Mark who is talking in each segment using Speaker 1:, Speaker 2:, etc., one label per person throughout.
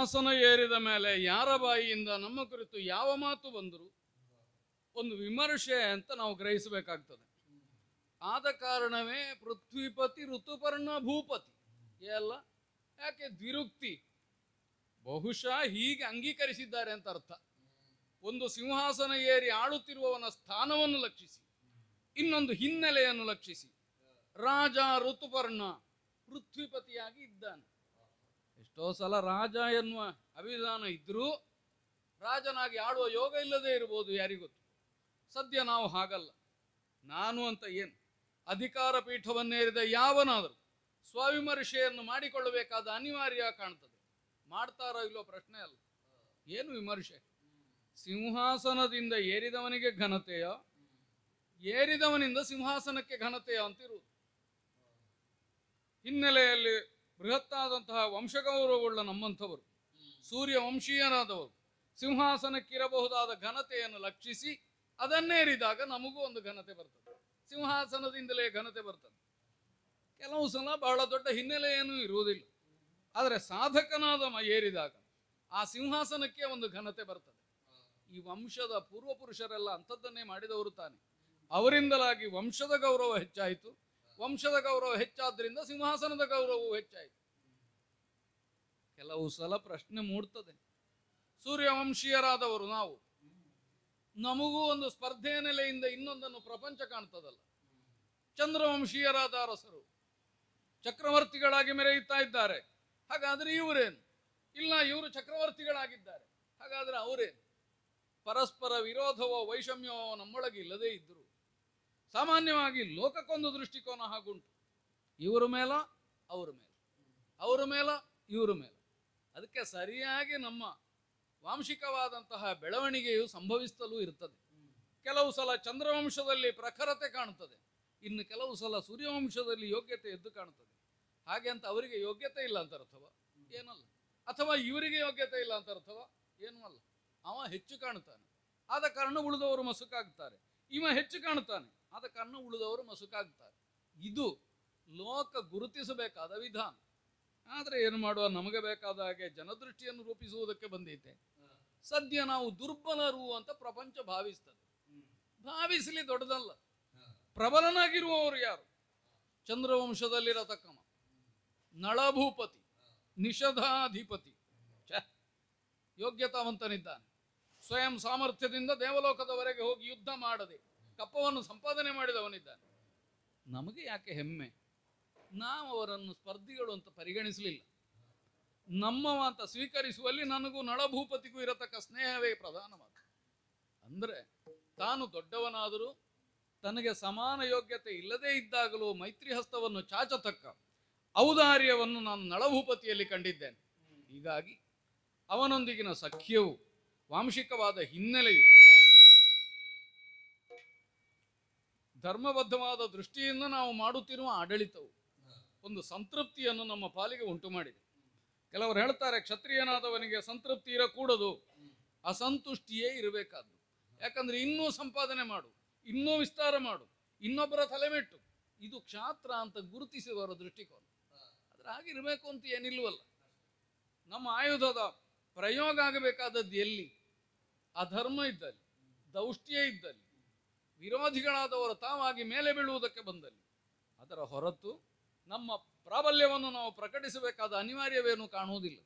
Speaker 1: ಸಿಂಹಾಸನ ಏರಿದ ಮೇಲೆ ಯಾರ ಬಾಯಿಯಿಂದ ನಮ್ಮ ಕುರಿತು ಯಾವ ಮಾತು ಬಂದರು ಒಂದು ವಿಮರ್ಶೆ ಅಂತ ನಾವು ಗ್ರಹಿಸಬೇಕಾಗ್ತದೆ. ಆದ ಕಾರಣವೇ ಪೃಥ್ವಿಪತಿ ಋತುಪರ್ಣ ಭೂಪತಿ ಎಲ್ಲ ಯಾಕೆ ದ್ವಿರುಕ್ತಿ ಬಹುಶಃ ಹೀಗೆ ಅಂಗೀಕರಿಸಿದ್ದಾರೆ ಅಂತ ಅರ್ಥ. ಒಂದು ಸಿಂಹಾಸನ ಏರಿ ಆಳುತ್ತಿರುವವನ ಸ್ಥಾನವನ್ನು ಲಕ್ಷಿಸಿ, ಇನ್ನೊಂದು ಹಿನ್ನೆಲೆಯನ್ನು ಲಕ್ಷಿಸಿ ರಾಜ ಋತುಪರ್ಣ ಪೃಥ್ವಿಪತಿಯಾಗಿ ಇದ್ದಾನೆ. ಎಷ್ಟೋ ಸಲ ರಾಜ ಎನ್ನುವ ಅಭಿಧಾನ ಇದ್ರೂ ರಾಜನಾಗಿ ಆಳುವ ಯೋಗ ಇಲ್ಲದೆ ಇರಬಹುದು, ಯಾರಿಗೊತ್ತು. ಸದ್ಯ ನಾವು ಹಾಗಲ್ಲ. ನಾನು ಅಂತ ಏನು, ಅಧಿಕಾರ ಪೀಠವನ್ನೇರಿದ ಯಾವನಾದರೂ ಸ್ವವಿಮರ್ಶೆಯನ್ನು ಮಾಡಿಕೊಳ್ಳಬೇಕಾದ ಅನಿವಾರ್ಯ ಕಾಣ್ತದೆ. ಮಾಡ್ತಾರೋ ಇಲ್ಲೋ ಪ್ರಶ್ನೆ ಅಲ್ಲ. ಏನು ವಿಮರ್ಶೆ? ಸಿಂಹಾಸನದಿಂದ ಏರಿದವನಿಗೆ ಘನತೆಯ, ಏರಿದವನಿಂದ ಸಿಂಹಾಸನಕ್ಕೆ ಘನತೆಯ ಅಂತಿರುವುದು. ಹಿನ್ನೆಲೆಯಲ್ಲಿ ಬೃಹತ್ತಾದಂತಹ ವಂಶಗೌರವವುಳ್ಳ ನಮ್ಮಂಥವರು, ಸೂರ್ಯ ವಂಶೀಯರಾದವರು ಸಿಂಹಾಸನಕ್ಕಿರಬಹುದಾದ ಘನತೆಯನ್ನು ಲಕ್ಷಿಸಿ ಅದನ್ನೇರಿದಾಗ ನಮಗೂ ಒಂದು ಘನತೆ ಬರ್ತದೆ. ಸಿಂಹಾಸನದಿಂದಲೇ ಘನತೆ ಬರ್ತದೆ. ಕೆಲವು ಸಲ ಬಹಳ ದೊಡ್ಡ ಹಿನ್ನೆಲೆಯೇನೂ ಇರುವುದಿಲ್ಲ, ಆದರೆ ಸಾಧಕನಾದ ಏರಿದಾಗ ಆ ಸಿಂಹಾಸನಕ್ಕೆ ಒಂದು ಘನತೆ ಬರ್ತದೆ. ಈ ವಂಶದ ಪೂರ್ವ ಪುರುಷರೆಲ್ಲ ಅಂಥದ್ದನ್ನೇ ಮಾಡಿದವರು ತಾನೆ. ಅವರಿಂದಲಾಗಿ ವಂಶದ ಗೌರವ ಹೆಚ್ಚಾಯಿತು. ವಂಶದ ಗೌರವ ಹೆಚ್ಚಾದ್ರಿಂದ ಸಿಂಹಾಸನದ ಗೌರವವು ಹೆಚ್ಚಾಯಿತು. ಕೆಲವು ಸಲ ಪ್ರಶ್ನೆ ಮೂಡ್ತದೆ, ಸೂರ್ಯವಂಶೀಯರಾದವರು ನಾವು, ನಮಗೂ ಒಂದು ಸ್ಪರ್ಧೆಯ ನೆಲೆಯಿಂದ ಇನ್ನೊಂದನ್ನು ಪ್ರಪಂಚ ಕಾಣ್ತದಲ್ಲ. ಚಂದ್ರವಂಶೀಯರಾದ ಅರಸರು ಚಕ್ರವರ್ತಿಗಳಾಗಿ ಮೆರೆಯುತ್ತಾ ಇದ್ದಾರೆ, ಹಾಗಾದ್ರೆ ಇವರೇನು? ಇಲ್ಲ, ಇವರು ಚಕ್ರವರ್ತಿಗಳಾಗಿದ್ದಾರೆ, ಹಾಗಾದ್ರೆ ಅವರೇನು? ಪರಸ್ಪರ ವಿರೋಧವೋ ವೈಷಮ್ಯವೋ ನಮ್ಮೊಳಗೆ ಇಲ್ಲದೇ ಇದ್ದರು ಸಾಮಾನ್ಯವಾಗಿ ಲೋಕಕ್ಕೊಂದು ದೃಷ್ಟಿಕೋನ ಹಾಗುಂಟು. ಇವರು ಮೇಲ ಅವರ ಮೇಲೆ, ಅವರ ಮೇಲ ಇವರು ಮೇಲೆ. ಅದಕ್ಕೆ ಸರಿಯಾಗಿ ನಮ್ಮ ವಾಂಶಿಕವಾದಂತಹ ಬೆಳವಣಿಗೆಯು ಸಂಭವಿಸಲು ಇರ್ತದೆ. ಕೆಲವು ಸಲ ಚಂದ್ರವಂಶದಲ್ಲಿ ಪ್ರಖರತೆ ಕಾಣುತ್ತದೆ, ಇನ್ನು ಕೆಲವು ಸಲ ಸೂರ್ಯವಂಶದಲ್ಲಿ ಯೋಗ್ಯತೆ ಎದ್ದು ಕಾಣುತ್ತದೆ. ಹಾಗೆ ಅಂತ ಅವರಿಗೆ ಯೋಗ್ಯತೆ ಇಲ್ಲ ಅಂತ ಅರ್ಥವ? ಏನಲ್ಲ. ಅಥವಾ ಇವರಿಗೆ ಯೋಗ್ಯತೆ ಇಲ್ಲ ಅಂತ ಅರ್ಥವ? ಏನೂ ಅಲ್ಲ. ಅವ ಹೆಚ್ಚು ಕಾಣುತ್ತಾನೆ, ಆದ ಕಾರಣ ಉಳಿದವರು ಮಸುಕಾಗ್ತಾರೆ. ಇವ ಹೆಚ್ಚು ಕಾಣುತ್ತಾನೆ, ಆದ ಕಾರಣ ಉಳಿದವರು ಮಸುಕಾಗ್ತಾರೆ. ಇದು ಲೋಕ ಗುರುತಿಸಬೇಕಾದ ವಿಧಾನ. ಆದರೆ ಏನು ಮಾಡುವ, ನಮಗೆ ಬೇಕಾದ ಹಾಗೆ ಜನದೃಷ್ಟಿಯನ್ನು ರೂಪಿಸುವುದಕ್ಕೆ ಬಂದೈತೆ. ಸದ್ಯ ನಾವು ದುರ್ಬಲರು ಅಂತ ಪ್ರಪಂಚ ಭಾವಿಸ್ತದೆ. ಭಾವಿಸಲಿ, ದೊಡ್ಡದಲ್ಲ. ಪ್ರಬಲನಾಗಿರುವವರು ಯಾರು? ಚಂದ್ರವಂಶದಲ್ಲಿರತಕ್ಕವ ನಳಭೂಪತಿ, ನಿಷಧಾಧಿಪತಿ, ಯೋಗ್ಯತಾವಂತನಿದ್ದಾನೆ. ಸ್ವಯಂ ಸಾಮರ್ಥ್ಯದಿಂದ ದೇವಲೋಕದವರೆಗೆ ಹೋಗಿ ಯುದ್ಧ ಮಾಡದೆ ಕಪ್ಪವನ್ನು ಸಂಪಾದನೆ ಮಾಡಿದವನಿದ್ದಾನೆ. ನಮಗೆ ಯಾಕೆ ಹೆಮ್ಮೆ? ನಾವು ಅವರನ್ನು ಸ್ಪರ್ಧಿಗಳು ಅಂತ ಪರಿಗಣಿಸಲಿಲ್ಲ. ನಮ್ಮವ ಅಂತ ಸ್ವೀಕರಿಸುವಲ್ಲಿ ನನಗೂ ನಳಭೂಪತಿಗೂ ಇರತಕ್ಕ ಸ್ನೇಹವೇ ಪ್ರಧಾನವಾದ. ಅಂದರೆ ತಾನು ದೊಡ್ಡವನಾದರೂ ತನಗೆ ಸಮಾನ ಯೋಗ್ಯತೆ ಇಲ್ಲದೇ ಇದ್ದಾಗಲೂ ಮೈತ್ರಿ ಹಸ್ತವನ್ನು ಚಾಚತಕ್ಕ ಔದಾರ್ಯವನ್ನು ನಾನು ನಳಭೂಪತಿಯಲ್ಲಿ ಕಂಡಿದ್ದೇನೆ. ಹೀಗಾಗಿ ಅವನೊಂದಿಗಿನ ಸಖ್ಯವು, ವಾಂಶಿಕವಾದ ಹಿನ್ನೆಲೆಯು, ಧರ್ಮಬದ್ಧವಾದ ದೃಷ್ಟಿಯಿಂದ ನಾವು ಮಾಡುತ್ತಿರುವ ಆಡಳಿತವು ಒಂದು ಸಂತೃಪ್ತಿಯನ್ನು ನಮ್ಮ ಪಾಲಿಗೆ ಉಂಟು ಮಾಡಿದೆ. ಕೆಲವರು ಹೇಳ್ತಾರೆ, ಕ್ಷತ್ರಿಯನಾದವನಿಗೆ ಸಂತೃಪ್ತಿ ಇರಕೂಡದು, ಅಸಂತುಷ್ಟಿಯೇ ಇರಬೇಕಾದ್ದು. ಯಾಕಂದ್ರೆ ಇನ್ನೂ ಸಂಪಾದನೆ ಮಾಡು, ಇನ್ನೂ ವಿಸ್ತಾರ ಮಾಡು, ಇನ್ನೊಬ್ಬರ ತಲೆಮೆಟ್ಟು, ಇದು ಕ್ಷಾತ್ರ ಅಂತ ಗುರುತಿಸುವವರ ದೃಷ್ಟಿಕೋನ. ಆದ್ರೆ ಹಾಗಿರ್ಬೇಕು ಅಂತ ಏನಿಲ್ವಲ್ಲ. ನಮ್ಮ ಆಯುಧದ ಪ್ರಯೋಗ ಆಗಬೇಕಾದದ್ದು ಎಲ್ಲಿ? ಅಧರ್ಮ ಇದ್ದಲ್ಲಿ, ದೌಷ್ಟ್ಯ ಇದ್ದಲ್ಲಿ, ವಿರೋಧಿಗಳಾದವರು ತಾವಾಗಿ ಮೇಲೆ ಬೀಳುವುದಕ್ಕೆ ಬಂದಲ್ಲಿ. ಅದರ ಹೊರತು ನಮ್ಮ ಪ್ರಾಬಲ್ಯವನ್ನು ನಾವು ಪ್ರಕಟಿಸಬೇಕಾದ ಅನಿವಾರ್ಯವೇನು ಕಾಣುವುದಿಲ್ಲ.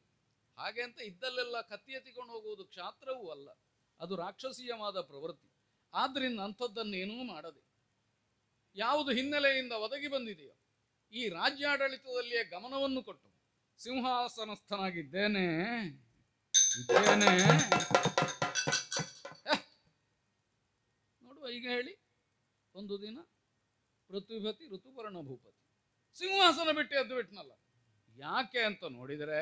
Speaker 1: ಹಾಗೆ ಅಂತ ಇದ್ದಲ್ಲೆಲ್ಲ ಕತ್ತಿ ಎತ್ತಿಕೊಂಡು ಹೋಗುವುದು ಕ್ಷಾತ್ರವೂ ಅಲ್ಲ, ಅದು ರಾಕ್ಷಸೀಯವಾದ ಪ್ರವೃತ್ತಿ. ಆದ್ರಿಂದ ಅಂಥದ್ದನ್ನೇನೂ ಮಾಡದೆ ಯಾವುದು ಹಿನ್ನೆಲೆಯಿಂದ ಒದಗಿ ಬಂದಿದೆಯೋ ಈ ರಾಜ್ಯಾಡಳಿತದಲ್ಲಿಯೇ ಗಮನವನ್ನು ಕೊಟ್ಟು ಸಿಂಹಾಸನಸ್ಥನಾಗಿದ್ದೇನೆ ನೋಡುವ. ಈಗ ಹೇಳಿ, ಒಂದು ದಿನ ಪೃಥ್ವಿಪತಿ ಋತುಪರ್ಣ ಭೂಪತಿ ಸಿಂಹಾಸನ ಬಿಟ್ಟು ಎದ್ದು ಬಿಟ್ನಲ್ಲ. ಯಾಕೆ ಅಂತ ನೋಡಿದರೆ,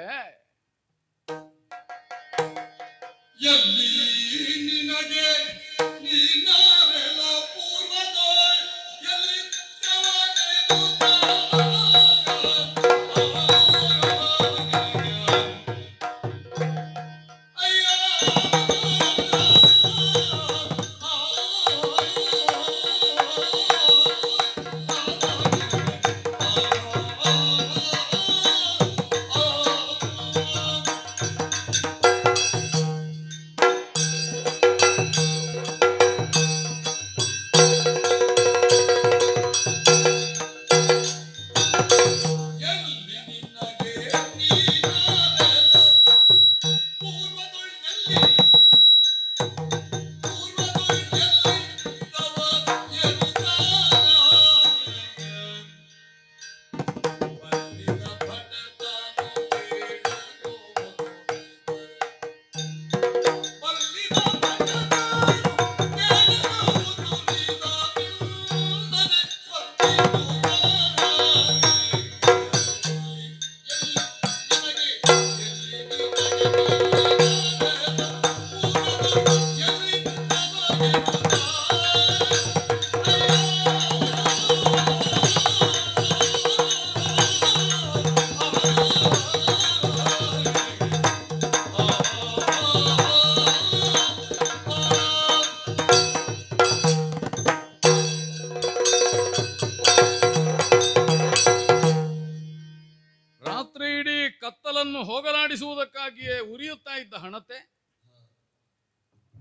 Speaker 1: ರಾತ್ರಿ ಇಡೀ ಕತ್ತಲನ್ನು ಹೋಗಲಾಡಿಸುವುದಕ್ಕಾಗಿಯೇ ಉರಿಯುತ್ತಾ ಇದ್ದ ಹಣತೆ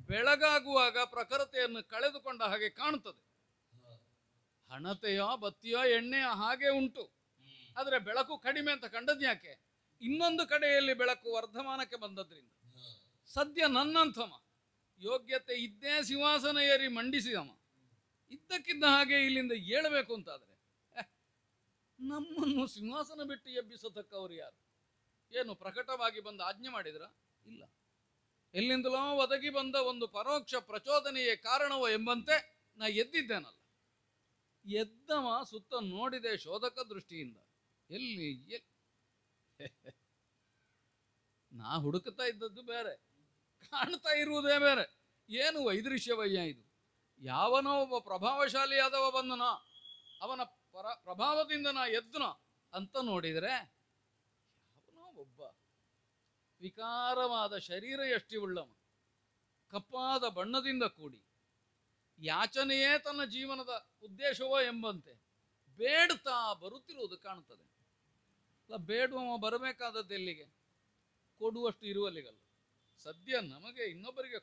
Speaker 1: ಬೆಳಗಾಗುವಾಗ ಪ್ರಖರತೆಯನ್ನು ಕಳೆದುಕೊಂಡ ಹಾಗೆ ಕಾಣುತ್ತದೆ. ಹಣತೆಯೋ ಬತ್ತಿಯೋ ಎಣ್ಣೆಯ ಹಾಗೆ ಉಂಟು, ಆದರೆ ಬೆಳಕು ಕಡಿಮೆ ಅಂತ ಕಂಡದ್ ಯಾಕೆ? ಇನ್ನೊಂದು ಕಡೆಯಲ್ಲಿ ಬೆಳಕು ವರ್ಧಮಾನಕ್ಕೆ ಬಂದದ್ರಿಂದ. ಸದ್ಯ ನನ್ನಂಥಮ ಯೋಗ್ಯತೆ ಇದ್ದೇ ಸಿಂಹಾಸನ ಏರಿ ಮಂಡಿಸಿದವ ಇದ್ದಕ್ಕಿದ್ದ ಹಾಗೆ ಇಲ್ಲಿಂದ ಏಳಬೇಕು ಅಂತಾದರೆ ನಮ್ಮನ್ನು ಸಿಂಹಾಸನ ಬಿಟ್ಟು ಎಬ್ಬಿಸತಕ್ಕವರು ಯಾರು? ಏನು ಪ್ರಕಟವಾಗಿ ಬಂದು ಆಜ್ಞೆ ಮಾಡಿದ್ರ? ಇಲ್ಲ. ಎಲ್ಲಿಂದಲೋ ಒದಗಿ ಬಂದ ಒಂದು ಪರೋಕ್ಷ ಪ್ರಚೋದನೆಯೇ ಕಾರಣವೋ ಎಂಬಂತೆ ನಾ ಎದ್ದಿದ್ದೇನಲ್ಲ. ಎದ್ದವ ಸುತ್ತ ನೋಡಿದೆ ಶೋಧಕ ದೃಷ್ಟಿಯಿಂದ. ಎಲ್ಲಿ ನಾ ಹುಡುಕುತ್ತಾ ಇದ್ದದ್ದು ಬೇರೆ, ಕಾಣ್ತಾ ಇರುವುದೇ ಬೇರೆ. ಏನು ವೈದೃಶ್ಯವಯ್ಯ ಇದು? ಯಾವನೋ ಒಬ್ಬ ಪ್ರಭಾವಶಾಲಿಯಾದವ ಬಂದನ, ಅವನ ಪ್ರಭಾವದಿಂದ ನಾ ಎದ್ದನ ಅಂತ ನೋಡಿದರೆ ಯಾವನೋ ಒಬ್ಬ ವಿಕಾರವಾದ ಶರೀರ ಎಷ್ಟಿವುಳ್ಳವ, ಕಪ್ಪಾದ ಬಣ್ಣದಿಂದ ಕೂಡಿ ಯಾಚನೆಯೇ ತನ್ನ ಜೀವನದ ಉದ್ದೇಶವೋ ಎಂಬಂತೆ ಬೇಡ್ತಾ ಬರುತ್ತಿರುವುದು ಕಾಣುತ್ತದೆ. ಅಲ್ಲ, ಬೇಡುವ ಬರಬೇಕಾದದ್ದು ಎಲ್ಲಿಗೆ? ಕೊಡುವಷ್ಟು ಇರುವಲ್ಲಿಗಲ್ಲ. ಸದ್ಯ ನಮಗೆ ಇನ್ನೊಬ್ಬರಿಗೆ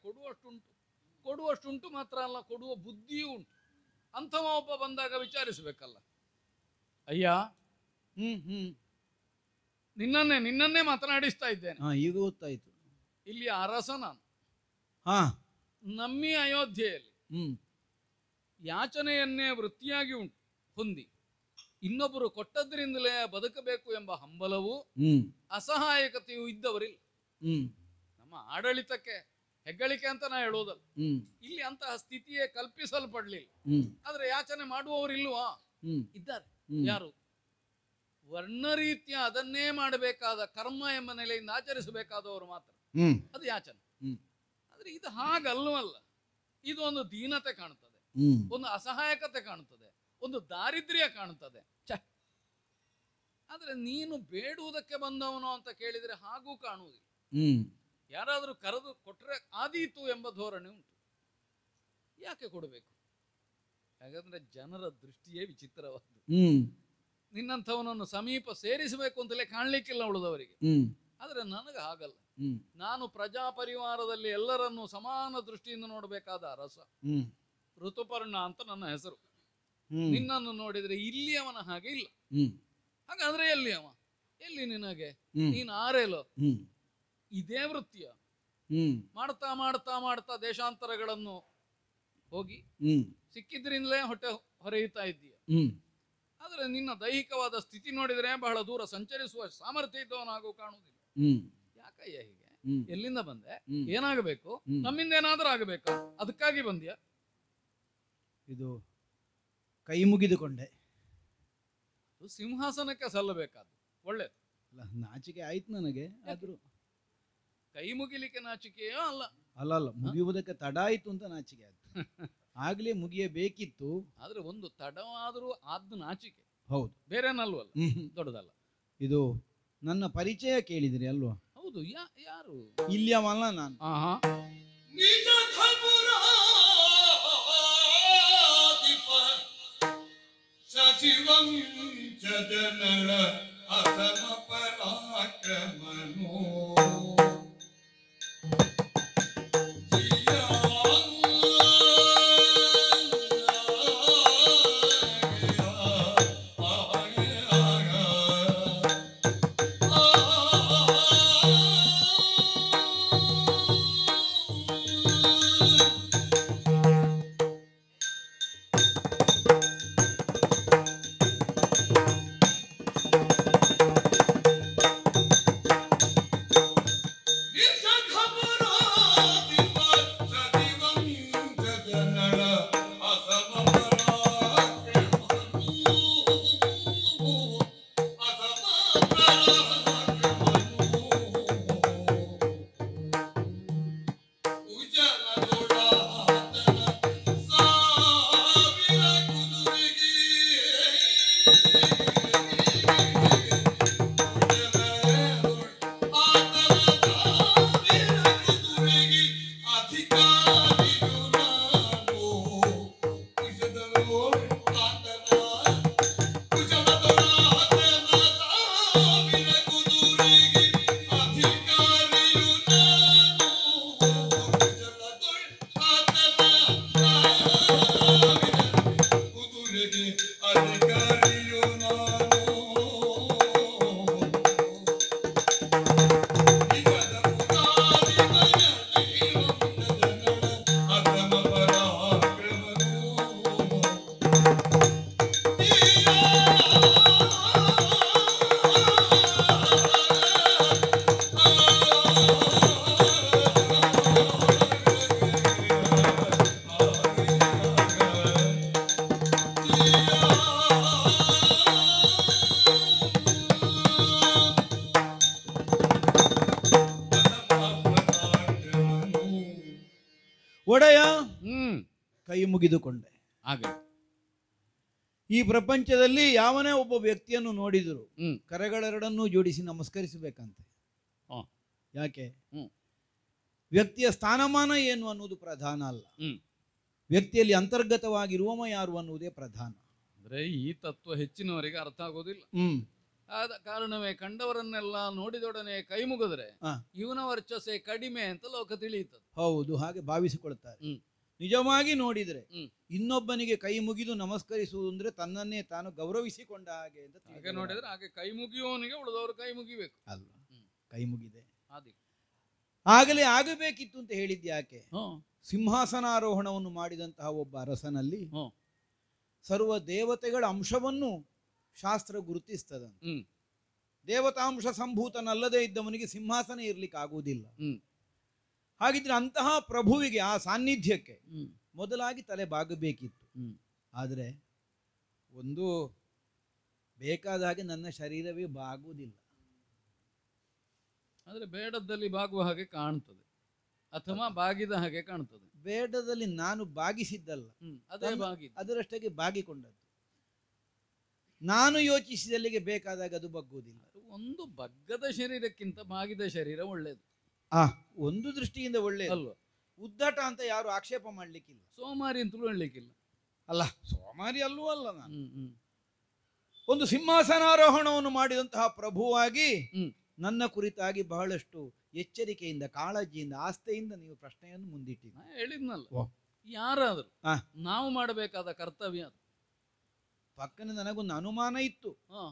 Speaker 1: ಕೊಡುವಷ್ಟುಂಟು ಮಾತ್ರ ಅಲ್ಲ, ಕೊಡುವ ಬುದ್ಧಿಯೂ ಉಂಟು. ಅಂಥವ ಒಬ್ಬ ಬಂದಾಗ ವಿಚಾರಿಸಬೇಕಲ್ಲ. ಅಯ್ಯ, ನಿನ್ನನ್ನೇ ಮಾತನಾಡಿಸ್ತಾ ಇದ್ದೇನೆ.
Speaker 2: ಈಗ ಗೊತ್ತಾಯ್ತು.
Speaker 1: ಇಲ್ಲಿ ಅರಸ ನಾನು. ನಮ್ಮಿ ಅಯೋಧ್ಯೆಯಲ್ಲಿ ಯಾಚನೆಯನ್ನೇ ವೃತ್ತಿಯಾಗಿ ಹೊಂದಿ ಇನ್ನೊಬ್ಬರು ಕೊಟ್ಟದ್ರಿಂದಲೇ ಬದುಕಬೇಕು ಎಂಬ ಹಂಬಲವು ಅಸಹಾಯಕತೆಯೂ ಇದ್ದವರಿಲ್ಲ. ನಮ್ಮ ಆಡಳಿತಕ್ಕೆ ಹೆಗ್ಗಳಿಕೆ ಅಂತ ನಾ ಹೇಳುವುದಲ್ಲ, ಇಲ್ಲಿ ಅಂತಹ ಸ್ಥಿತಿಯೇ ಕಲ್ಪಿಸಲ್ಪಡ್ಲಿಲ್ಲ. ಆದ್ರೆ ಯಾಚನೆ ಮಾಡುವವರಿಲ್ವಾ? ಇದ್ದಾರೆ. ಯಾರು? ವರ್ಣರೀತ್ಯ ಅದನ್ನೇ ಮಾಡಬೇಕಾದ ಕರ್ಮ ಎಂಬ ನೆಲೆಯಿಂದ ಆಚರಿಸಬೇಕಾದವರು ಮಾತ್ರ. ಅದು ಯಾಚನೆ. ಆದ್ರೆ ಇದು ಹಾಗಲ್ವಲ್ಲ. ಇದು ಒಂದು ದೀನತೆ ಕಾಣುತ್ತದೆ, ಒಂದು ಅಸಹಾಯಕತೆ ಕಾಣುತ್ತದೆ, ಒಂದು ದಾರಿದ್ರ್ಯ ಕಾಣುತ್ತದೆ. ಆದ್ರೆ ನೀನು ಬೇಡುವುದಕ್ಕೆ ಬಂದವನು ಅಂತ ಕೇಳಿದ್ರೆ ಹಾಗೂ ಕಾಣುವುದಿಲ್ಲ. ಯಾರಾದ್ರೂ ಕರೆದು ಕೊಟ್ರೆ ಆದೀತು ಎಂಬ ಧೋರಣೆ ಉಂಟು. ಯಾಕೆ ಕೊಡಬೇಕು? ಹಾಗಾದ್ರೆ ಜನರ ದೃಷ್ಟಿಯೇ ವಿಚಿತ್ರವಾದ್ದು. ನಿನ್ನಂಥವನನ್ನು ಸಮೀಪ ಸೇರಿಸಬೇಕು ಅಂತಲೇ ಕಾಣ್ಲಿಕ್ಕಿಲ್ಲ ಉಳಿದವರಿಗೆ. ಆದ್ರೆ ನನಗೆ ಹಾಗಲ್ಲ. ನಾನು ಪ್ರಜಾ ಪರಿವಾರದಲ್ಲಿ ಎಲ್ಲರನ್ನೂ ಸಮಾನ ದೃಷ್ಟಿಯಿಂದ ನೋಡಬೇಕಾದ ಅರಸ. ಋತುಪರ್ಣ ಅಂತ ನನ್ನ ಹೆಸರು. ನಿನ್ನನ್ನು ನೋಡಿದ್ರೆ ಇಲ್ಲಿ ಅವನ ಹಾಗೆ ಇಲ್ಲ. ಹಾಗಾದ್ರೆ ಎಲ್ಲಿ ಅವ? ಎಲ್ಲಿ ನಿನಗೆ? ನೀನು ಆರೇಲೋ? ಇದೇ ವೃತ್ತಿಯ ಮಾಡ್ತಾ ಮಾಡ್ತಾ ಮಾಡ್ತಾ ದೇಶಾಂತರಗಳನ್ನು ಹೋಗಿ ಸಿಕ್ಕಿದ್ರಿಂದಲೇ ಹೊಟ್ಟೆ ಹೊರೆಯುತ್ತಾ ಇದ್ದೀಯ. ಆದ್ರೆ ನಿನ್ನ ದೈಹಿಕವಾದ ಸ್ಥಿತಿ ನೋಡಿದ್ರೆ ಬಹಳ ದೂರ ಸಂಚರಿಸುವ ಸಾಮರ್ಥ್ಯ ಇದ್ದವನಾಗೂ ಕಾಣುವುದಿಲ್ಲ. ಯಾಕಯ್ಯ ಹೀಗೆ? ಎಲ್ಲಿಂದ ಬಂದೆ? ಏನಾಗಬೇಕು? ನಮ್ಮಿಂದ ಏನಾದ್ರೂ ಆಗಬೇಕಾ? ಅದಕ್ಕಾಗಿ ಬಂದ್ಯಾ?
Speaker 2: ಇದು ಕೈ ಮುಗಿದುಕೊಂಡೆ.
Speaker 1: ಸಿಂಹಾಸನಕ್ಕೆ ಸಲ್ಲಬೇಕಾದ್ದು ಒಳ್ಳೇದು.
Speaker 2: ನಾಚಿಕೆ ಆಯ್ತು ನನಗೆ. ಆದ್ರೂ
Speaker 1: ಕೈ ಮುಗಿಲಿಕ್ಕೆ ನಾಚಿಕೆಯೋ? ಅಲ್ಲ
Speaker 2: ಅಲ್ಲ, ಮುಗಿಯುವುದಕ್ಕೆ ತಡ ಆಯ್ತು ಅಂತ ನಾಚಿಕೆ ಆಯ್ತು. ಆಗ್ಲೇ ಮುಗಿಯಬೇಕಿತ್ತು.
Speaker 1: ಆದ್ರೆ ಒಂದು ತಡವಾದ್ರೂ ಆದ್ದು ನಾಚಿಕೆ.
Speaker 2: ಹೌದು,
Speaker 1: ಬೇರೆನಲ್ವಲ್ಲ, ದೊಡ್ಡದಲ್ಲ.
Speaker 2: ಇದು ನನ್ನ ಪರಿಚಯ ಕೇಳಿದ್ರಿ ಅಲ್ವಾ?
Speaker 1: ಹೌದು. ಯಾರು?
Speaker 2: ಇಲ್ಲಿಯವಲ್ಲ ನಾನು.
Speaker 3: ಸಚಿವಂ ಜನರ ಅಸಮ ಪರಾಕ್ರಮನೋ
Speaker 2: ಒಡೆಯ
Speaker 1: ಹ್ಮ್
Speaker 2: ಕೈ ಮುಗಿದುಕೊಂಡೆ.
Speaker 1: ಹಾಗೆ
Speaker 2: ಈ ಪ್ರಪಂಚದಲ್ಲಿ ಯಾವನೇ ಒಬ್ಬ ವ್ಯಕ್ತಿಯನ್ನು ನೋಡಿದರು
Speaker 1: ಹ್ಮ್
Speaker 2: ಕರೆಗಳೆರಡನ್ನೂ ಜೋಡಿಸಿ ನಮಸ್ಕರಿಸಬೇಕಂತೆ.
Speaker 1: ಹ.
Speaker 2: ಯಾಕೆ?
Speaker 1: ಹ್ಮ್
Speaker 2: ವ್ಯಕ್ತಿಯ ಸ್ಥಾನಮಾನ ಏನು ಅನ್ನುವುದು ಪ್ರಧಾನ ಅಲ್ಲ,
Speaker 1: ಹ್ಮ್
Speaker 2: ವ್ಯಕ್ತಿಯಲ್ಲಿ ಅಂತರ್ಗತವಾಗಿರುವವ ಯಾರು ಅನ್ನುವುದೇ ಪ್ರಧಾನ.
Speaker 1: ಅಂದ್ರೆ ಈ ತತ್ವ ಹೆಚ್ಚಿನವರಿಗೆ ಅರ್ಥ ಆಗೋದಿಲ್ಲ.
Speaker 2: ಹ್ಮ್
Speaker 1: ಆದ ಕಾರಣವೇ ಕಂಡವರನ್ನೆಲ್ಲ ನೋಡಿದೊಡನೆ ಕೈ ಮುಗಿದ್ರೆ
Speaker 2: ಹ.
Speaker 1: ಇವನ ವರ್ಚಸ್ಸೇ ಕಡಿಮೆ ಅಂತ ಲೋಕ ತಿಳಿಯುತ್ತದೆ.
Speaker 2: ಹೌದು, ಹಾಗೆ ಭಾವಿಸಿಕೊಳ್ತಾರೆ.
Speaker 1: ಹ್ಮ್
Speaker 2: ನಿಜವಾಗಿ ನೋಡಿದರೆ
Speaker 1: ಹ್ಮ್
Speaker 2: ಇನ್ನೊಬ್ಬನಿಗೆ ಕೈ ಮುಗಿದು ನಮಸ್ಕರಿಸುವುದು ಅಂದ್ರೆ ತನ್ನನ್ನೇ ತಾನು ಗೌರವಿಸಿಕೊಂಡ ಹಾಗೆ ಅಂತ
Speaker 1: ಹಾಗೆ
Speaker 2: ತಿಳಿದರೆ
Speaker 1: ನೋಡಿದ್ರೆ ಹಾಗೆ ಕೈ ಮುಗಿಯುವವನಿಗೆ ಉಳಿದವರು ಕೈ ಮುಗಿಬೇಕು
Speaker 2: ಅಲ್ವಾ?
Speaker 1: ಹ್ಮ್.
Speaker 2: ಕೈ ಮುಗಿದೆ
Speaker 1: ಹಾಗೆ
Speaker 2: ಆಗಲೇ ಆಗಬೇಕಿತ್ತು ಅಂತ ಹೇಳಿದ್ದೆ. ಯಾಕೆ?
Speaker 1: ಹ್ಮ್
Speaker 2: ಸಿಂಹಾಸನಾರೋಹಣವನ್ನು ಮಾಡಿದಂತಹ ಒಬ್ಬ ಅರಸನಲ್ಲಿ
Speaker 1: ಹ್ಮ್
Speaker 2: ಸರ್ವ ದೇವತೆಗಳ ಅಂಶವನ್ನು ಶಾಸ್ತ್ರ ಗುರುತಿಸ್ತದಂತೆ.
Speaker 1: ಹ್ಮ್
Speaker 2: ದೇವತಾಂಶ ಸಂಭೂತನಲ್ಲದೆ ಇದ್ದವನಿಗೆ ಸಿಂಹಾಸನ ಇರ್ಲಿಕ್ಕೆ ಆಗುವುದಿಲ್ಲ.
Speaker 1: ಹ್ಮ್
Speaker 2: ಹಾಗಿದ್ರೆ ಅಂತಹ ಪ್ರಭುವಿಗೆ ಆ ಸಾನ್ನಿಧ್ಯಕ್ಕೆ
Speaker 1: ಹ್ಮ್
Speaker 2: ಮೊದಲಾಗಿ ತಲೆ ಬಾಗಬೇಕಿತ್ತು.
Speaker 1: ಹ್ಮ್
Speaker 2: ಆದರೆ ಒಂದು ಬೇಕಾದ ಹಾಗೆ ನನ್ನ ಶರೀರವೇ ಬಾಗುವುದಿಲ್ಲ.
Speaker 1: ಆದ್ರೆ ಬೇಡದಲ್ಲಿ ಬಾಗುವ ಹಾಗೆ ಕಾಣ್ತದೆ ಅಥವಾ ಬಾಗಿದ ಹಾಗೆ ಕಾಣ್ತದೆ.
Speaker 2: ಬೇಡದಲ್ಲಿ ನಾನು ಬಾಗಿಸಿದ್ದಲ್ಲ,
Speaker 1: ಅದೇ ಬಾಗಿದ.
Speaker 2: ಅದರಷ್ಟಕ್ಕೆ ಬಾಗಿಕೊಂಡದ್ದು. ನಾನು ಯೋಚಿಸಿದಲ್ಲಿಗೆ ಬೇಕಾದಾಗ ಅದು ಬಗ್ಗುವುದಿಲ್ಲ.
Speaker 1: ಒಂದು ಬಗ್ಗದ ಶರೀರಕ್ಕಿಂತ ಬಾಗಿದ ಶರೀರ ಒಳ್ಳೇದು.
Speaker 2: ಒಂದು ದೃಷ್ಟಿಯಿಂದ ಒಳ್ಳೆಯದು
Speaker 1: ಅಲ್ವಾ?
Speaker 2: ಉದ್ದಟ ಅಂತ ಯಾರು ಆಕ್ಷೇಪ ಮಾಡ್ಲಿಕ್ಕಿಲ್ಲ.
Speaker 1: ಸೋಮಾರಿ ಅಂತಲೂ ಹೇಳಲಿಕ್ಕಿಲ್ಲ.
Speaker 2: ಅಲ್ಲ, ಸೋಮಾರಿ ಅಲ್ಲೂ ಅಲ್ಲ ನಾನು.
Speaker 1: ಹ್ಮ್ ಹ್ಮ್
Speaker 2: ಒಂದು ಸಿಂಹಾಸನಾರೋಹಣವನ್ನು ಮಾಡಿದಂತಹ ಪ್ರಭುವಾಗಿ
Speaker 1: ಹ್ಮ್
Speaker 2: ನನ್ನ ಕುರಿತಾಗಿ ಬಹಳಷ್ಟು ಎಚ್ಚರಿಕೆಯಿಂದ, ಕಾಳಜಿಯಿಂದ, ಆಸ್ಥೆಯಿಂದ ನೀವು ಪ್ರಶ್ನೆಯನ್ನು ಮುಂದಿಟ್ಟಿದ್ದೀರಿ.
Speaker 1: ನಾ ಹೇಳಿದ್ನಲ್ಲ,
Speaker 2: ಓ.
Speaker 1: ಯಾರಾದರೂ
Speaker 2: ಆ.
Speaker 1: ನಾವು ಮಾಡಬೇಕಾದ ಕರ್ತವ್ಯ ಅದು.
Speaker 2: ಪಕ್ಕನೆ ನನಗೊಂದು ಅನುಮಾನ ಇತ್ತು,
Speaker 1: ಹಾ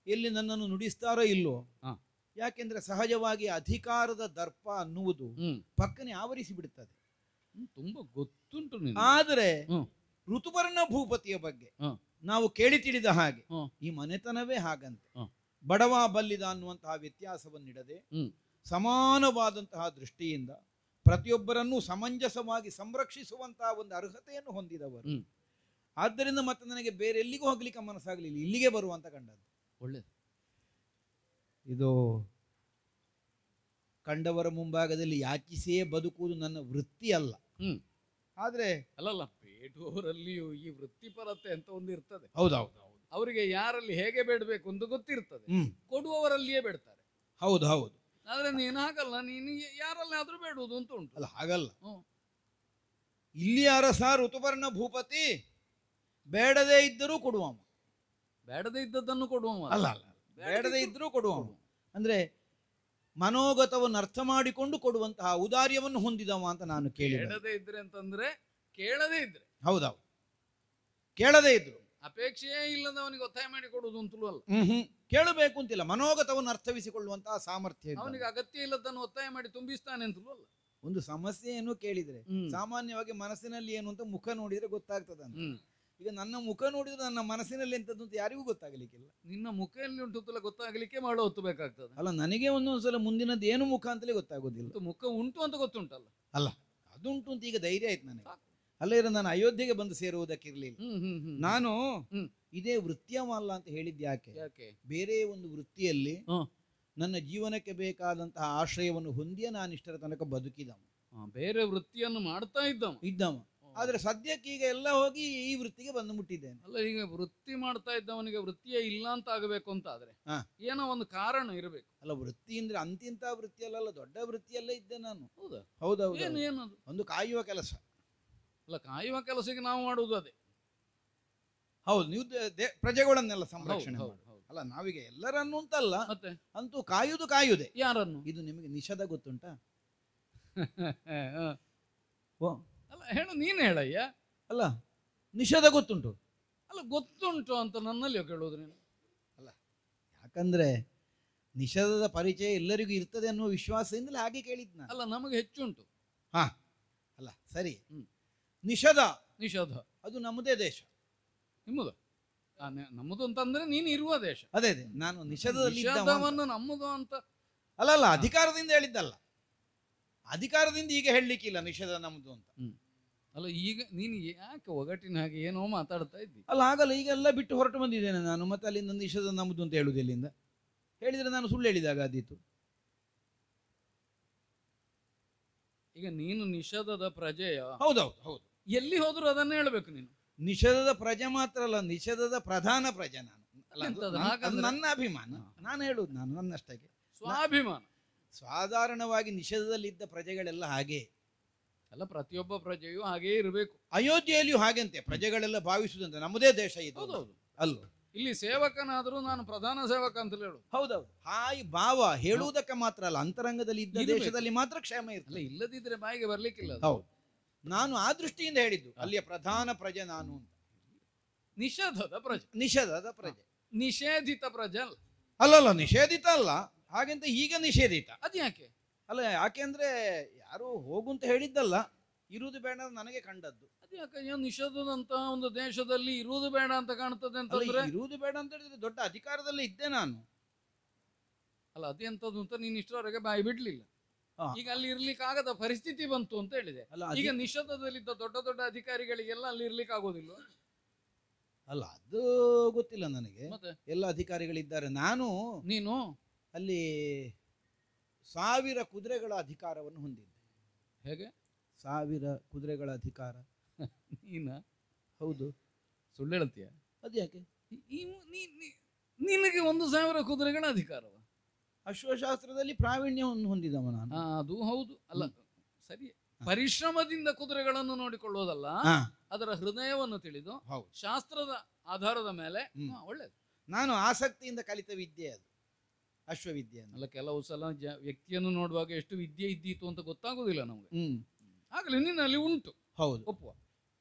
Speaker 2: ಎಲ್ಲಿ ನನ್ನನ್ನು ನುಡಿಸ್ತಾರೋ ಇಲ್ವೋ.
Speaker 1: ಹಾ.
Speaker 2: ಯಾಕೆಂದ್ರೆ ಸಹಜವಾಗಿ ಅಧಿಕಾರದ ದರ್ಪ ಅನ್ನುವುದು
Speaker 1: ಹ್ಮ್
Speaker 2: ಪಕ್ಕನೆ ಆವರಿಸಿ ಬಿಡುತ್ತದೆ.
Speaker 1: ತುಂಬಾ ಗೊತ್ತುಂಟು ನಿನಗೆ.
Speaker 2: ಆದರೆ
Speaker 1: ಹ್ಮ್
Speaker 2: ಋತುಪರ್ಣ ಭೂಪತಿಯ ಬಗ್ಗೆ
Speaker 1: ಹ್ಮ್
Speaker 2: ನಾವು ಕೇಳಿ ತಿಳಿದ ಹಾಗೆ
Speaker 1: ಹ್ಮ್
Speaker 2: ಈ ಮನೆತನವೇ ಹಾಗಂತೆ.
Speaker 1: ಹ್ಮ್
Speaker 2: ಬಡವ ಬಲ್ಲಿದ ಅನ್ನುವಂತಹ ವ್ಯತ್ಯಾಸವನ್ನಿಡದೆ
Speaker 1: ಹ್ಮ್
Speaker 2: ಸಮಾನವಾದಂತಹ ದೃಷ್ಟಿಯಿಂದ ಪ್ರತಿಯೊಬ್ಬರನ್ನೂ ಸಮಂಜಸವಾಗಿ ಸಂರಕ್ಷಿಸುವಂತಹ ಒಂದು ಅರ್ಹತೆಯನ್ನು ಹೊಂದಿದವರು.
Speaker 1: ಹ್ಮ್
Speaker 2: ಆದ್ದರಿಂದ ಮತ್ತೆ ನನಗೆ ಬೇರೆ ಎಲ್ಲಿಗೂ ಹೋಗ್ಲಿಕ್ಕೆ ಮನಸ್ಸಾಗಲಿಲ್ಲ, ಇಲ್ಲಿಗೆ ಬರುವಂತ ಕಂಡದ್ದು.
Speaker 1: ಒಳ್ಳೇದು.
Speaker 2: ಇದು ಕಂಡವರ ಮುಂಭಾಗದಲ್ಲಿ ಯಾಚಿಸಿಯೇ ಬದುಕುವುದು ನನ್ನ ವೃತ್ತಿ ಅಲ್ಲ.
Speaker 1: ಹ್ಮ್
Speaker 2: ಆದ್ರೆ
Speaker 1: ಅಲ್ಲಲ್ಲ, ಬೇಡುವವರಲ್ಲಿಯೂ ಈ ವೃತ್ತಿಪರತೆ ಅಂತ ಒಂದು ಇರ್ತದೆ.
Speaker 2: ಹೌದೌದು,
Speaker 1: ಅವರಿಗೆ ಯಾರಲ್ಲಿ ಹೇಗೆ ಬೇಡಬೇಕು ಅಂತ ಗೊತ್ತಿರ್ತದೆ.
Speaker 2: ಹ್ಮ್,
Speaker 1: ಕೊಡುವವರಲ್ಲಿಯೇ ಬೇಡ್ತಾರೆ.
Speaker 2: ಹೌದು ಹೌದು.
Speaker 1: ಆದ್ರೆ ನೀನು ಹಾಗಲ್ಲ, ನೀನು ಯಾರಲ್ಲಿ ಆದ್ರೂ ಬೇಡುವುದು ಅಂತ ಉಂಟು.
Speaker 2: ಅಲ್ಲ, ಹಾಗಲ್ಲ.
Speaker 1: ಹ್ಮ್
Speaker 2: ಇಲ್ಲಿ ಅರಸ ಋತುಪರ್ಣ ಭೂಪತಿ ಬೇಡದೇ ಇದ್ದರೂ ಕೊಡುವ.
Speaker 1: ಬೇಡದೇ ಇದ್ದದ್ದನ್ನು ಕೊಡುವ.
Speaker 2: ಅಲ್ಲ ಅಲ್ಲ, ಬೇಡದೇ ಇದ್ರೂ ಕೊಡುವ. ಅಂದ್ರೆ ಮನೋಗತವನ್ನು ಅರ್ಥ ಮಾಡಿಕೊಂಡು ಕೊಡುವಂತಹ ಔದಾರ್ಯವನ್ನು ಹೊಂದಿದವ ಅಂತ ನಾನು ಕೇಳಿ.
Speaker 1: ಬೇಡದೇ ಇದ್ರೆ ಅಂತಂದ್ರೆ ಕೇಳದೇ ಇದ್ರೆ.
Speaker 2: ಹೌದೌದು, ಕೇಳದೇ ಇದ್ರು,
Speaker 1: ಅಪೇಕ್ಷೆಯೇ ಇಲ್ಲದವನಿಗೆ ಒತ್ತಾಯ ಮಾಡಿ ಕೊಡುವುದು ಅಂತಲೂ ಅಲ್ಲ.
Speaker 2: ಕೇಳಬೇಕು ಅಂತಿಲ್ಲ, ಮನೋಗತವನ್ನು ಅರ್ಥವಿಸಿಕೊಳ್ಳುವಂತಹ ಸಾಮರ್ಥ್ಯ ಇದೆ.
Speaker 1: ಅವನಿಗೆ ಅಗತ್ಯ ಇಲ್ಲದನ್ನು ಒತ್ತಾಯ ಮಾಡಿ ತುಂಬಿಸ್ತಾನೆ ಅಂತಲೂ ಅಲ್ಲ.
Speaker 2: ಒಂದು ಸಮಸ್ಯೆಯನ್ನು ಕೇಳಿದ್ರೆ ಸಾಮಾನ್ಯವಾಗಿ ಮನಸ್ಸಿನಲ್ಲಿ ಏನು ಅಂತ ಮುಖ ನೋಡಿದ್ರೆ ಗೊತ್ತಾಗ್ತದೆ ಅಂತ. ಈಗ ನನ್ನ ಮುಖ ನೋಡಿದ್ರೆ ನನ್ನ ಮನಸ್ಸಿನಲ್ಲಿ ಎಂತದ್ದು ಅಂತ ಯಾರಿಗೂ ಗೊತ್ತಾಗಲಿಕ್ಕಿಲ್ಲ.
Speaker 1: ನಿನ್ನ ಮುಖ ಎಲ್ಲಿ ಉಂಟು ಗೊತ್ತಾಗಲಿಕ್ಕೆ ಮಾಡೋ ಹೊತ್ತು ಬೇಕಾಗ್ತದೆ.
Speaker 2: ಅಲ್ಲ, ನನಗೆ ಒಂದೊಂದ್ಸಲ ಮುಂದಿನದ್ದು ಏನು ಮುಖ ಅಂತಲೇ ಗೊತ್ತಾಗೋದಿಲ್ಲ.
Speaker 1: ಮುಖ ಉಂಟು ಅಂತ ಗೊತ್ತುಂಟಲ್ಲ.
Speaker 2: ಅಲ್ಲ, ಅದುಂಟು ಅಂತ ಈಗ ಧೈರ್ಯ ಆಯ್ತು ನನಗೆ. ಅಲ್ಲ ಇರೋ ನಾನು ಅಯೋಧ್ಯೆಗೆ ಬಂದು ಸೇರುವುದಕ್ಕಿರ್ಲಿಲ್ಲ. ನಾನು ಇದೇ ವೃತ್ತಿಯವಲ್ಲ ಅಂತ ಹೇಳಿದ್ದೆ. ಯಾಕೆ? ಬೇರೆ ಒಂದು ವೃತ್ತಿಯಲ್ಲಿ ನನ್ನ ಜೀವನಕ್ಕೆ ಬೇಕಾದಂತಹ ಆಶ್ರಯವನ್ನು ಹೊಂದಿಯೇ ನಾನು ಇಷ್ಟರ ತನಕ ಬದುಕಿದವ.
Speaker 1: ಬೇರೆ ವೃತ್ತಿಯನ್ನು ಮಾಡ್ತಾ
Speaker 2: ಇದ್ದವ. ಆದ್ರೆ ಸದ್ಯಕ್ಕೆ ಈಗ ಎಲ್ಲ ಹೋಗಿ ಈ ವೃತ್ತಿಗೆ ಬಂದು ಮುಟ್ಟಿದ್ದೇನೆ.
Speaker 1: ಅಲ್ಲ, ಈಗ ವೃತ್ತಿ ಮಾಡ್ತಾ ಇದ್ದವನಿಗೆ ವೃತ್ತಿಯೇ ಇಲ್ಲ ಅಂತ ಆಗಬೇಕು ಅಂತ ಆದ್ರೆ ಏನೋ ಒಂದು ಕಾರಣ ಇರಬೇಕು.
Speaker 2: ಅಲ್ಲ, ವೃತ್ತಿ ಅಂದ್ರೆ ಅಂತಿಂತ ವೃತ್ತಿಯಲ್ಲ, ದೊಡ್ಡ ವೃತ್ತಿಯಲ್ಲ ಇದ್ದೆ ನಾನು.
Speaker 1: ಹೌದಾ?
Speaker 2: ಹೌದೌದು.
Speaker 1: ಏನದು?
Speaker 2: ಒಂದು ಕಾಯುವ ಕೆಲಸ.
Speaker 1: ಅಲ್ಲ, ಕಾಯುವ ಕೆಲಸಕ್ಕೆ ನಾವು ಮಾಡುವುದು ಅದೇ.
Speaker 2: ಹೌದು, ನೀವು ಪ್ರಜೆಗಳನ್ನೆಲ್ಲ ಸಂರಕ್ಷಣೆ ಮಾಡಿ. ಅಲ್ಲ, ನಾವೀಗ ಎಲ್ಲರನ್ನು ಅಂತಲ್ಲ,
Speaker 1: ಮತ್ತೆ
Speaker 2: ಅಂತೂ ಕಾಯುವುದೇ.
Speaker 1: ಯಾರನ್ನು?
Speaker 2: ಇದು ನಿಮಗೆ ನಿಷೇಧ ಗೊತ್ತುಂಟಾ?
Speaker 1: ಅಲ್ಲ, ಹೇಳು, ನೀನು ಹೇಳಯ್ಯ.
Speaker 2: ಅಲ್ಲ, ನಿಷೇಧ ಗೊತ್ತುಂಟು.
Speaker 1: ಅಲ್ಲ, ಗೊತ್ತುಂಟು ಅಂತ ನನ್ನಲ್ಲಿ ಕೇಳುವುದು ನೀನು.
Speaker 2: ಅಲ್ಲ, ಯಾಕಂದ್ರೆ ನಿಷೇಧದ ಪರಿಚಯ ಎಲ್ಲರಿಗೂ ಇರ್ತದೆ ಅನ್ನುವ ವಿಶ್ವಾಸದಿಂದಲೇ ಹಾಗೆ ಕೇಳಿದ್ ನಾನು.
Speaker 1: ಅಲ್ಲ, ನಮಗೆ ಹೆಚ್ಚುಂಟು.
Speaker 2: ಅಲ್ಲ, ಸರಿ. ನಿಷೇಧ
Speaker 1: ಅದು
Speaker 2: ನಮ್ಮದೇ ದೇಶ.
Speaker 1: ನಿಮ್ಮದು? ನಮ್ಮದು ಅಂತಂದ್ರೆ ನೀನು ಇರುವ ದೇಶ.
Speaker 2: ಅದೇ ನಾನು ನಿಷೇಧದಲ್ಲಿ
Speaker 1: ನಮ್ಮದು ಅಂತ
Speaker 2: ಅಲ್ಲ, ಅಧಿಕಾರದಿಂದ ಹೇಳಿದ್ದಲ್ಲ. ಅಧಿಕಾರದಿಂದ ಈಗ ಹೇಳಲಿಕ್ಕಿಲ್ಲ ನಿಷೇಧ ನಮ್ಮದು ಅಂತ.
Speaker 1: ಅಲ್ಲ, ಈಗ ನೀನು ಯಾಕೆ ಒಗಟಿನ ಹಾಗೆ ಏನೋ ಮಾತಾಡ್ತಾ ಇದ್ದಿ?
Speaker 2: ಅಲ್ಲ, ಆಗಲ್ಲ, ಈಗ ಎಲ್ಲ ಬಿಟ್ಟು ಹೊರಟು ಬಂದಿದ್ದೇನೆ ನಾನು. ಮತ್ತೆ ಅಲ್ಲಿಂದ ನಿಷೇಧ ನಮ್ಮದು ಅಂತ ಹೇಳುದು ಎಲ್ಲಿಂದ? ಹೇಳಿದ್ರೆ ನಾನು ಸುಳ್ಳು ಹೇಳಿದಾಗ ಆದೀತು.
Speaker 1: ಈಗ ನೀನು ನಿಷೇಧದ ಪ್ರಜೆಯ,
Speaker 2: ಹೌದೌದು ಹೌದು.
Speaker 1: ಎಲ್ಲಿ ಹೋದ್ರು ಅದನ್ನೇ ಹೇಳ್ಬೇಕು ನೀನು.
Speaker 2: ನಿಷೇಧದ ಪ್ರಜೆ ಮಾತ್ರ ಅಲ್ಲ, ನಿಷೇಧದ ಪ್ರಧಾನ ಪ್ರಜೆ ನಾನು. ಅಲ್ಲ, ಅದು
Speaker 1: ಎಂತದು?
Speaker 2: ಅದು
Speaker 1: ಹಾಗಂದ್ರೆ?
Speaker 2: ನನ್ನ ಅಭಿಮಾನ, ನಾನು ಹೇಳುದು ನಾನು ನನ್ನಷ್ಟಕ್ಕೆ.
Speaker 1: ಸ್ವಾಭಿಮಾನ
Speaker 2: ಸಾಧಾರಣವಾಗಿ ನಿಷೇಧದಲ್ಲಿದ್ದ ಪ್ರಜೆಗಳೆಲ್ಲ ಹಾಗೆ,
Speaker 1: ಅಲ್ಲ, ಪ್ರತಿಯೊಬ್ಬ ಪ್ರಜೆಯೂ ಹಾಗೇ ಇರಬೇಕು.
Speaker 2: ಅಯೋಧ್ಯೆಯಲ್ಲಿಯೂ ಹಾಗೆಂತೆ ಪ್ರಜೆಗಳೆಲ್ಲ ಭಾವಿಸುದಂತೆ ನಮ್ಮದೇ ದೇಶ ಇದು.
Speaker 1: ಹೌದೌದು.
Speaker 2: ಅಲ್ಲ,
Speaker 1: ಇಲ್ಲಿ ಸೇವಕನಾದರೂ ನಾನು ಪ್ರಧಾನ ಸೇವಕ ಅಂತ ಹೇಳು.
Speaker 2: ಹೌದೌದು. ಹಾಯಿ ಭಾವ ಹೇಳುವುದಕ್ಕೆ ಮಾತ್ರ ಅಲ್ಲ, ಅಂತರಂಗದಲ್ಲಿ ಇದ್ದ
Speaker 1: ಇರ್ಬೇಕು.
Speaker 2: ದೇಶದಲ್ಲಿ ಮಾತ್ರ ಕ್ಷೇಮ
Speaker 1: ಅಲ್ಲ,
Speaker 2: ಇರ್ತದೆ.
Speaker 1: ಇಲ್ಲದಿದ್ರೆ ಬಾಯಿಗೆ ಬರ್ಲಿಕ್ಕಿಲ್ಲ ಅದು.
Speaker 2: ಹೌದು, ನಾನು ಆ ದೃಷ್ಟಿಯಿಂದ ಹೇಳಿದ್ದು ಅಲ್ಲಿಯ ಪ್ರಧಾನ ಪ್ರಜೆ ನಾನು ಅಂತ.
Speaker 1: ನಿಷೇಧದ ಪ್ರಜೆ,
Speaker 2: ನಿಷೇಧದ ಪ್ರಜೆ,
Speaker 1: ನಿಷೇಧಿತ ಪ್ರಜೆ ಅಲ್ಲ.
Speaker 2: ಅಲ್ಲಲ್ಲ, ನಿಷೇಧಿತ ಅಲ್ಲ, ಹಾಗೆಂತ ಈಗ ನಿಷೇಧಿತ
Speaker 1: ಅದ್ಯಾಕೆ?
Speaker 2: ಅಲ್ಲ. ಯಾಕೆಂದ್ರೆ ಯಾರು ಹೋಗುಂತ ಹೇಳಿದ್ದಲ್ಲ, ಇರುವುದು ಬೇಡ ಅಂತ ನನಗೆ ಕಂಡದ್ದು.
Speaker 1: ಅದ್ಯಾಕೆ ನಿಷೇಧದಂತ ಒಂದು ದೇಶದಲ್ಲಿ ಇರುವುದು ಬೇಡ ಅಂತ ಕಾಣ್ತದೆ
Speaker 2: ಅಲ್ಲ,
Speaker 1: ಅಂತಂದ್ರೆ?
Speaker 2: ಇರುವುದು ಬೇಡ ಅಂತ ಹೇಳಿದ್ರೆ ದೊಡ್ಡ ಅಧಿಕಾರದಲ್ಲಿ ಇದ್ದೆ ನಾನು.
Speaker 1: ಅಲ್ಲ, ಅದೆಂತದ್ದು ಅಂತ ನೀನು ಇಷ್ಟರವರೆಗೆ ಬಾಯಿ ಬಿಡ್ಲಿಲ್ಲ.
Speaker 2: ಹಾ.
Speaker 1: ಈಗ ಅಲ್ಲಿ ಇರ್ಲಿಕ್ಕೆ ಆಗದ ಪರಿಸ್ಥಿತಿ ಬಂತು ಅಂತ ಹೇಳಿದೆ.
Speaker 2: ಅಲ್ಲ,
Speaker 1: ಈಗ ನಿಷೇಧದಲ್ಲಿದ್ದ ದೊಡ್ಡ ದೊಡ್ಡ ಅಧಿಕಾರಿಗಳಿಗೆಲ್ಲ ಅಲ್ಲಿ ಇರ್ಲಿಕ್ಕೆ ಆಗೋದಿಲ್ಲ.
Speaker 2: ಅಲ್ಲ, ಅದು ಗೊತ್ತಿಲ್ಲ ನನಗೆ.
Speaker 1: ಮತ್ತೆ
Speaker 2: ಎಲ್ಲ ಅಧಿಕಾರಿಗಳಿದ್ದಾರೆ. ನಾನು
Speaker 1: ನೀನು
Speaker 2: ಅಲ್ಲಿ 1000 ಕುದುರೆಗಳ ಅಧಿಕಾರವನ್ನು ಹೊಂದಿದ್ದೆ.
Speaker 1: ಹೇಗೆ?
Speaker 2: 1000 ಕುದುರೆಗಳ ಅಧಿಕಾರ.
Speaker 1: ನೀನ
Speaker 2: ಹೌದು.
Speaker 1: ಸುಳ್ಳು ಹೇಳ್ತೀಯ?
Speaker 2: ಅದ್ಯಾಕೆ?
Speaker 1: ನಿನಗೆ 1000 ಕುದುರೆಗಳ ಅಧಿಕಾರವ?
Speaker 2: ಅಶ್ವಶಾಸ್ತ್ರದಲ್ಲಿ ಪ್ರಾವೀಣ್ಯವನ್ನು ಹೊಂದಿದವ ನಾನು.
Speaker 1: ಅದು ಹೌದು. ಅಲ್ಲ, ಸರಿ, ಪರಿಶ್ರಮದಿಂದ ಕುದುರೆಗಳನ್ನು ನೋಡಿಕೊಳ್ಳುವುದಲ್ಲ,
Speaker 2: ಹಾ,
Speaker 1: ಅದರ ಹೃದಯವನ್ನು ತಿಳಿದು
Speaker 2: ಹೌದು.
Speaker 1: ಶಾಸ್ತ್ರದ ಆಧಾರದ ಮೇಲೆ. ಒಳ್ಳೇದು.
Speaker 2: ನಾನು ಆಸಕ್ತಿಯಿಂದ ಕಲಿತ ವಿದ್ಯೆ ಅದು, ಅಶ್ವವಿದ್ಯೆ ಅಂತ.
Speaker 1: ಅಲ್ಲ, ಕೆಲವು ಸಲ ವ್ಯಕ್ತಿಯನ್ನು ನೋಡುವಾಗ ಎಷ್ಟು ವಿದ್ಯೆ ಇದ್ದೀತು ಅಂತ ಗೊತ್ತಾಗುದಿಲ್ಲ ನಮ್ಗೆ.
Speaker 2: ಹ್ಮ್,
Speaker 1: ಆಗಲಿ, ನಿನ್ನಲ್ಲಿ ಉಂಟು,
Speaker 2: ಹೌದು.
Speaker 1: ಒಪ್ಪುವ.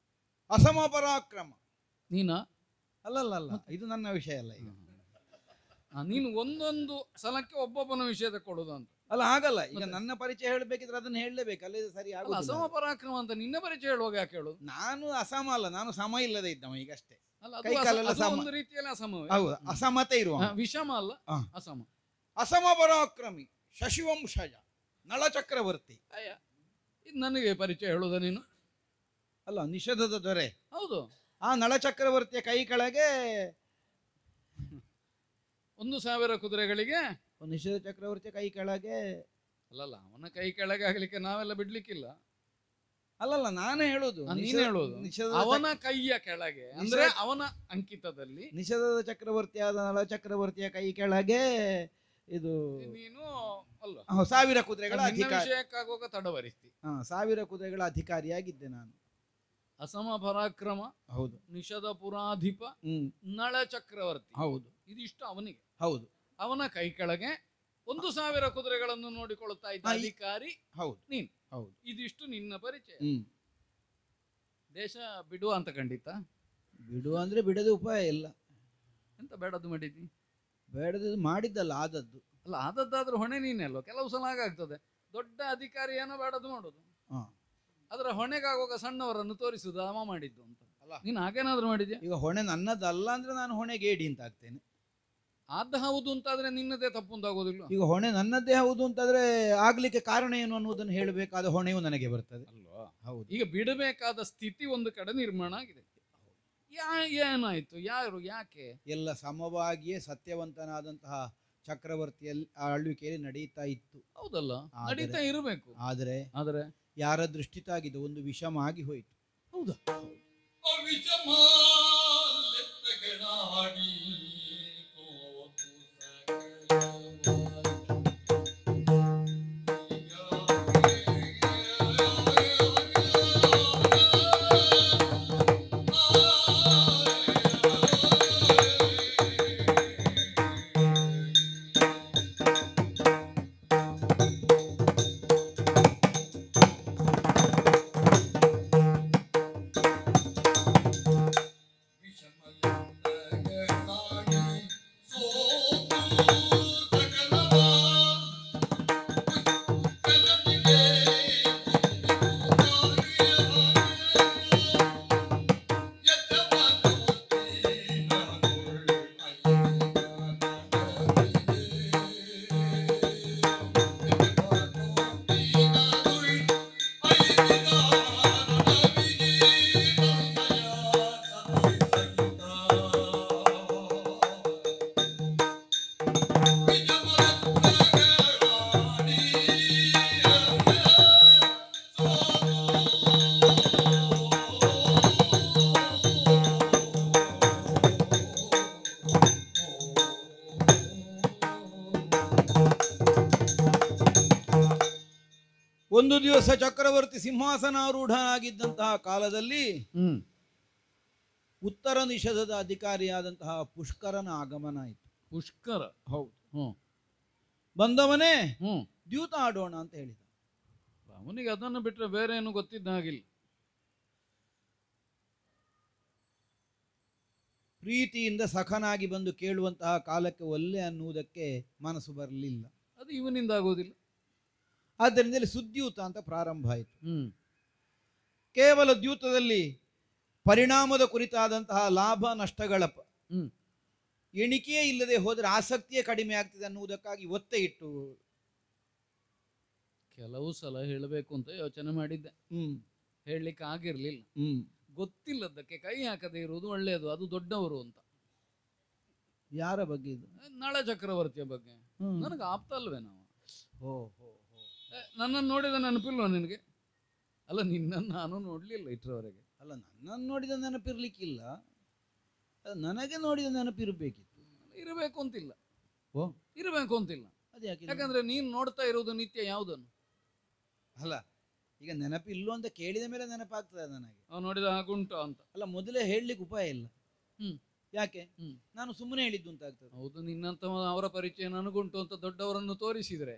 Speaker 2: ಅಸಮ ಪರಾಕ್ರಮ.
Speaker 1: ನೀನ
Speaker 2: ಅಲ್ಲಲ್ಲ, ಇದು ನನ್ನ ವಿಷಯ ಅಲ್ಲ ಈಗ.
Speaker 1: ನೀನು ಒಂದೊಂದು ಸಲಕ್ಕೆ ಒಬ್ಬೊಬ್ಬನ ವಿಷಯ ತಗೊಳ್ಳೋದು ಅಂತ
Speaker 2: ಅಲ್ಲ, ಆಗಲ್ಲ. ಈಗ ನನ್ನ ಪರಿಚಯ ಹೇಳಬೇಕಿದ್ರೆ ಅದನ್ನ ಹೇಳಲೇಬೇಕು, ಅಲ್ಲೇ ಸರಿ
Speaker 1: ಅಲ್ಲ.
Speaker 2: ಆಗುದಿಲ್ಲ.
Speaker 1: ಅಸಮ ಪರಾಕ್ರಮ ಅಂತ ನಿನ್ನ ಪರಿಚಯ ಹೇಳುವಾಗ ಯಾಕೆ ಹೇಳೋದು?
Speaker 2: ನಾನು ಅಸಮ ಅಲ್ಲ, ನಾನು ಸಮ ಇಲ್ಲದೆ ಇದ್ದವ ಈಗಷ್ಟೇ.
Speaker 1: ಅಲ್ಲ,
Speaker 2: ಕೈ ಕಾಲೆಲ್ಲ
Speaker 1: ಅದು
Speaker 2: ಸಮ.
Speaker 1: ಒಂದು ರೀತಿಯಲ್ಲಿ ಅಸಮವೇ.
Speaker 2: ಹೌದು, ಅಸಮತೆ ಇರುವ.
Speaker 1: ವಿಷಮ ಅಲ್ಲ,
Speaker 2: ಹಾ.
Speaker 1: ಅಸಮ.
Speaker 2: ಅಸಮ ಪರಾಕ್ರಮಿ ಶಶಿವಂಶಜ ನಳ ಚಕ್ರವರ್ತಿ.
Speaker 1: ಅಯ್ಯ, ಇದು ನನಗೆ ಪರಿಚಯ ಹೇಳೋದ ನೀನು?
Speaker 2: ಅಲ್ಲ, ನಿಷೇಧದ ದೊರೆ.
Speaker 1: ಹೌದು.
Speaker 2: ಆ ನಳ ಚಕ್ರವರ್ತಿಯ ಕೈ ಕೆಳಗೆ
Speaker 1: 1000 ಕುದುರೆಗಳಿಗೆ
Speaker 2: ನಿಷೇಧ ಚಕ್ರವರ್ತಿಯ ಕೈ ಕೆಳಗೆ.
Speaker 1: ಅಲ್ಲಲ್ಲ, ಅವನ ಕೈ ಕೆಳಗೆ ಆಗ್ಲಿಕ್ಕೆ ನಾವೆಲ್ಲ ಬಿಡ್ಲಿಕ್ಕಿಲ್ಲ.
Speaker 2: ಅಲ್ಲಲ್ಲ, ನಾನೇ ಹೇಳುದು.
Speaker 1: ನೀನು ಹೇಳುದು ಅವನ ಕೈಯ ಕೆಳಗೆ, ಅಂದ್ರೆ ಅವನ ಅಂಕಿತದಲ್ಲಿ
Speaker 2: ನಿಷೇಧದ ಚಕ್ರವರ್ತಿಯಾದ ನಳ ಚಕ್ರವರ್ತಿಯ ಕೈ ಕೆಳಗೆ ಇದು
Speaker 1: ನೀನು ಅಲ್ಲ.
Speaker 2: 1000 ಕುದುರೆಗಳ
Speaker 1: ನಿನ್ನ
Speaker 2: ಅಧಿಕಾರಿ.
Speaker 1: ವಿಷಯಕ್ಕಾಗುವಾಗ ತಡವರಿಸ್ತಿ.
Speaker 2: 1000 ಕುದುರೆಗಳ ಅಧಿಕಾರಿಯಾಗಿದ್ದೆ ನಾನು.
Speaker 1: ಅಸಮ ಪರಾಕ್ರಮ,
Speaker 2: ಹೌದು.
Speaker 1: ನಿಷದ ಪುರಾಧಿಪ, ನಳ ಚಕ್ರವರ್ತಿ.
Speaker 2: ಹೌದು.
Speaker 1: ಇದಿಷ್ಟು ಅವನಿಗೆ.
Speaker 2: ಹೌದು.
Speaker 1: ಅವನ ಕೈ ಕೆಳಗೆ 1000 ಕುದುರೆಗಳನ್ನು ನೋಡಿಕೊಳ್ಳುತ್ತಾ ಇದ್ದ ಅಧಿಕಾರಿ.
Speaker 2: ಹೌದು.
Speaker 1: ನೀನು.
Speaker 2: ಹೌದು.
Speaker 1: ಇದಿಷ್ಟು ನಿನ್ನ ಪರಿಚಯ. ದೇಶ ಬಿಡುವ ಅಂತ ಖಂಡಿತ?
Speaker 2: ಬಿಡುವ ಅಂದ್ರೆ ಬಿಡದ ಉಪಾಯ ಇಲ್ಲ.
Speaker 1: ಎಂತ ಬೇಡದ್ದು ಮಾಡಿದ್ದಿ?
Speaker 2: ಬೇಡದು ಮಾಡಿದ್ದಲ್ಲ, ಆದದ್ದು.
Speaker 1: ಅಲ್ಲ, ಆದದ್ದಾದ್ರೂ ಹೊಣೆ ನೀನೇ ಅಲ್ವ? ಕೆಲವು ಸಲ ಹಾಗಾಗ್ತದೆ, ದೊಡ್ಡ ಅಧಿಕಾರಿ ಏನೋ ಬೇಡದು ಮಾಡೋದು, ಅದರ ಹೊಣೆಗಾಗುವಾಗ ಸಣ್ಣವರನ್ನು ತೋರಿಸುದು ಅವ ಮಾಡಿದ್ದು ಅಂತ.
Speaker 2: ಅಲ್ಲ,
Speaker 1: ನೀನು ಹಾಗೇನಾದ್ರೂ ಮಾಡಿದ್ಯಾ?
Speaker 2: ಈಗ ಹೊಣೆ ನನ್ನದಲ್ಲ ಅಂದ್ರೆ ನಾನು ಹೊಣೆಗೇಡಿ ಅಂತ ಆಗ್ತೇನೆ.
Speaker 1: ಆದ ಹೌದು ಅಂತಾದ್ರೆ ನಿನ್ನದೇ ತಪ್ಪು ಅಂತ ಆಗೋದಿಲ್ಲ.
Speaker 2: ಈಗ ಹೊಣೆ ನನ್ನದೇ ಹೌದು ಅಂತಾದ್ರೆ ಆಗ್ಲಿಕ್ಕೆ ಕಾರಣ ಏನು ಅನ್ನುವುದನ್ನು ಹೇಳಬೇಕಾದ ಹೊಣೆಯು ನನಗೆ ಬರ್ತದೆ
Speaker 1: ಅಲ್ವಾ?
Speaker 2: ಹೌದು.
Speaker 1: ಈಗ ಬಿಡಬೇಕಾದ ಸ್ಥಿತಿ ಒಂದು ಕಡೆ ನಿರ್ಮಾಣ ಆಗಿದೆ. ಏನಾಯ್ತು? ಯಾರು? ಯಾಕೆ?
Speaker 2: ಎಲ್ಲ ಸಮವಾಗಿಯೇ ಸತ್ಯವಂತನಾದಂತಹ ಚಕ್ರವರ್ತಿಯಲ್ಲಿ ಆಳ್ವಿಕೆಯಲ್ಲಿ ನಡೀತಾ ಇತ್ತು.
Speaker 1: ಹೌದಲ್ಲ, ನಡೀತಾ ಇರಬೇಕು.
Speaker 2: ಆದರೆ ಯಾರ ದೃಷ್ಟಿ ತಾಗಿದೆ, ಒಂದು ವಿಷಮ ಆಗಿ ಹೋಯಿತು.
Speaker 1: ಹೌದಾ?
Speaker 3: ವಿಷಮ
Speaker 2: ಒಂದು ದಿವಸ ಚಕ್ರವರ್ತಿ ಸಿಂಹಾಸನಾರೂಢನಾಗಿದ್ದಂತಹ ಕಾಲದಲ್ಲಿ ಉತ್ತರ ನಿಷಧದ ಅಧಿಕಾರಿಯಾದಂತಹ ಪುಷ್ಕರನ ಆಗಮನ ಆಯಿತು.
Speaker 1: ಪುಷ್ಕರ?
Speaker 2: ಹೌದು. ಬಂದವನೇ ದ್ಯೂತ ಆಡೋಣ ಅಂತ ಹೇಳಿದ.
Speaker 1: ಅವನಿಗೆ ಅದನ್ನು ಬಿಟ್ಟರೆ ಬೇರೆ ಏನು ಗೊತ್ತಿದ್ದ ಹಾಗಿಲ್ಲ.
Speaker 2: ಪ್ರೀತಿಯಿಂದ ಸಖನಾಗಿ ಬಂದು ಕೇಳುವಂತಹ ಕಾಲಕ್ಕೆ ಒಲ್ಲೆ ಅನ್ನುವುದಕ್ಕೆ ಮನಸ್ಸು ಬರಲಿಲ್ಲ.
Speaker 1: ಅದು ಇವನಿಂದ ಆಗೋದಿಲ್ಲ.
Speaker 2: ಆದ್ದರಿಂದಲೇ ಸುದ್ಯೂತ ಅಂತ ಪ್ರಾರಂಭ ಆಯಿತು. ಕೇವಲ ದ್ಯೂತದಲ್ಲಿ ಪರಿಣಾಮದ ಕುರಿತಾದಂತಹ ಲಾಭ ನಷ್ಟಗಳ ಎಣಿಕೆಯೇ ಇಲ್ಲದೆ ಹೋದರೆ ಆಸಕ್ತಿಯೇ ಕಡಿಮೆ ಆಗ್ತದೆ ಅನ್ನುವುದಕ್ಕಾಗಿ ಒತ್ತೆ ಇಟ್ಟು
Speaker 1: ಕೆಲವು ಸಲ ಹೇಳಬೇಕು ಅಂತ ಯೋಚನೆ ಮಾಡಿದ್ದೆ. ಹೇಳಲಿಕ್ಕೆ ಆಗಿರ್ಲಿಲ್ಲ. ಗೊತ್ತಿಲ್ಲದಕ್ಕೆ ಕೈ ಹಾಕದೇ ಇರುವುದು ಒಳ್ಳೆಯದು. ಅದು ದೊಡ್ಡವರು ಅಂತ.
Speaker 2: ಯಾರ ಬಗ್ಗೆ ಇದು?
Speaker 1: ನಳ ಚಕ್ರವರ್ತಿಯ ಬಗ್ಗೆ. ನನಗೆ ಆಪ್ತ ಅಲ್ವೇ ನಾವು? ನನ್ನನ್ನು ನೋಡಿದ ನೆನಪಿಲ್ವ ನಿನಗೆ? ಅಲ್ಲ, ನಿನ್ನನ್ನು ನಾನು ನೋಡ್ಲಿಲ್ಲ ಇಷ್ಟರವರೆಗೆ.
Speaker 2: ಅಲ್ಲ, ನನ್ನನ್ನು ನೋಡಿದ ನೆನಪಿರ್ಲಿಕ್ಕಿಲ್ಲ, ನನಗೆ ನೋಡಿದ ನೆನಪಿರ್ಬೇಕಿತ್ತು.
Speaker 1: ಇರಬೇಕು ಅಂತಿಲ್ಲ. ಇರಬೇಕು ಅಂತಿಲ್ಲ. ಯಾಕಂದ್ರೆ ನೀನು ನೋಡ್ತಾ ಇರುವುದು ನಿತ್ಯ ಯಾವುದನ್ನು?
Speaker 2: ಅಲ್ಲ, ಈಗ ನೆನಪಿಲ್ಲೋ ಅಂತ ಕೇಳಿದ ಮೇಲೆ ನೆನಪಾಗ್ತದೆ ನನಗೆ.
Speaker 1: ನೋಡಿದ ಹಾಗುಂಟು ಅಂತ.
Speaker 2: ಅಲ್ಲ, ಮೊದಲೇ ಹೇಳಲಿಕ್ಕೆ ಉಪಾಯ ಇಲ್ಲ. ಯಾಕೆ? ನಾನು ಸುಮ್ಮನೆ ಹೇಳಿದ್ದು ಅಂತ ಆಗ್ತದೆ.
Speaker 1: ಹೌದು, ನಿನ್ನಂತ ಅವರ ಪರಿಚಯ ನನಗುಂಟು ಅಂತ ದೊಡ್ಡವರನ್ನು ತೋರಿಸಿದ್ರೆ,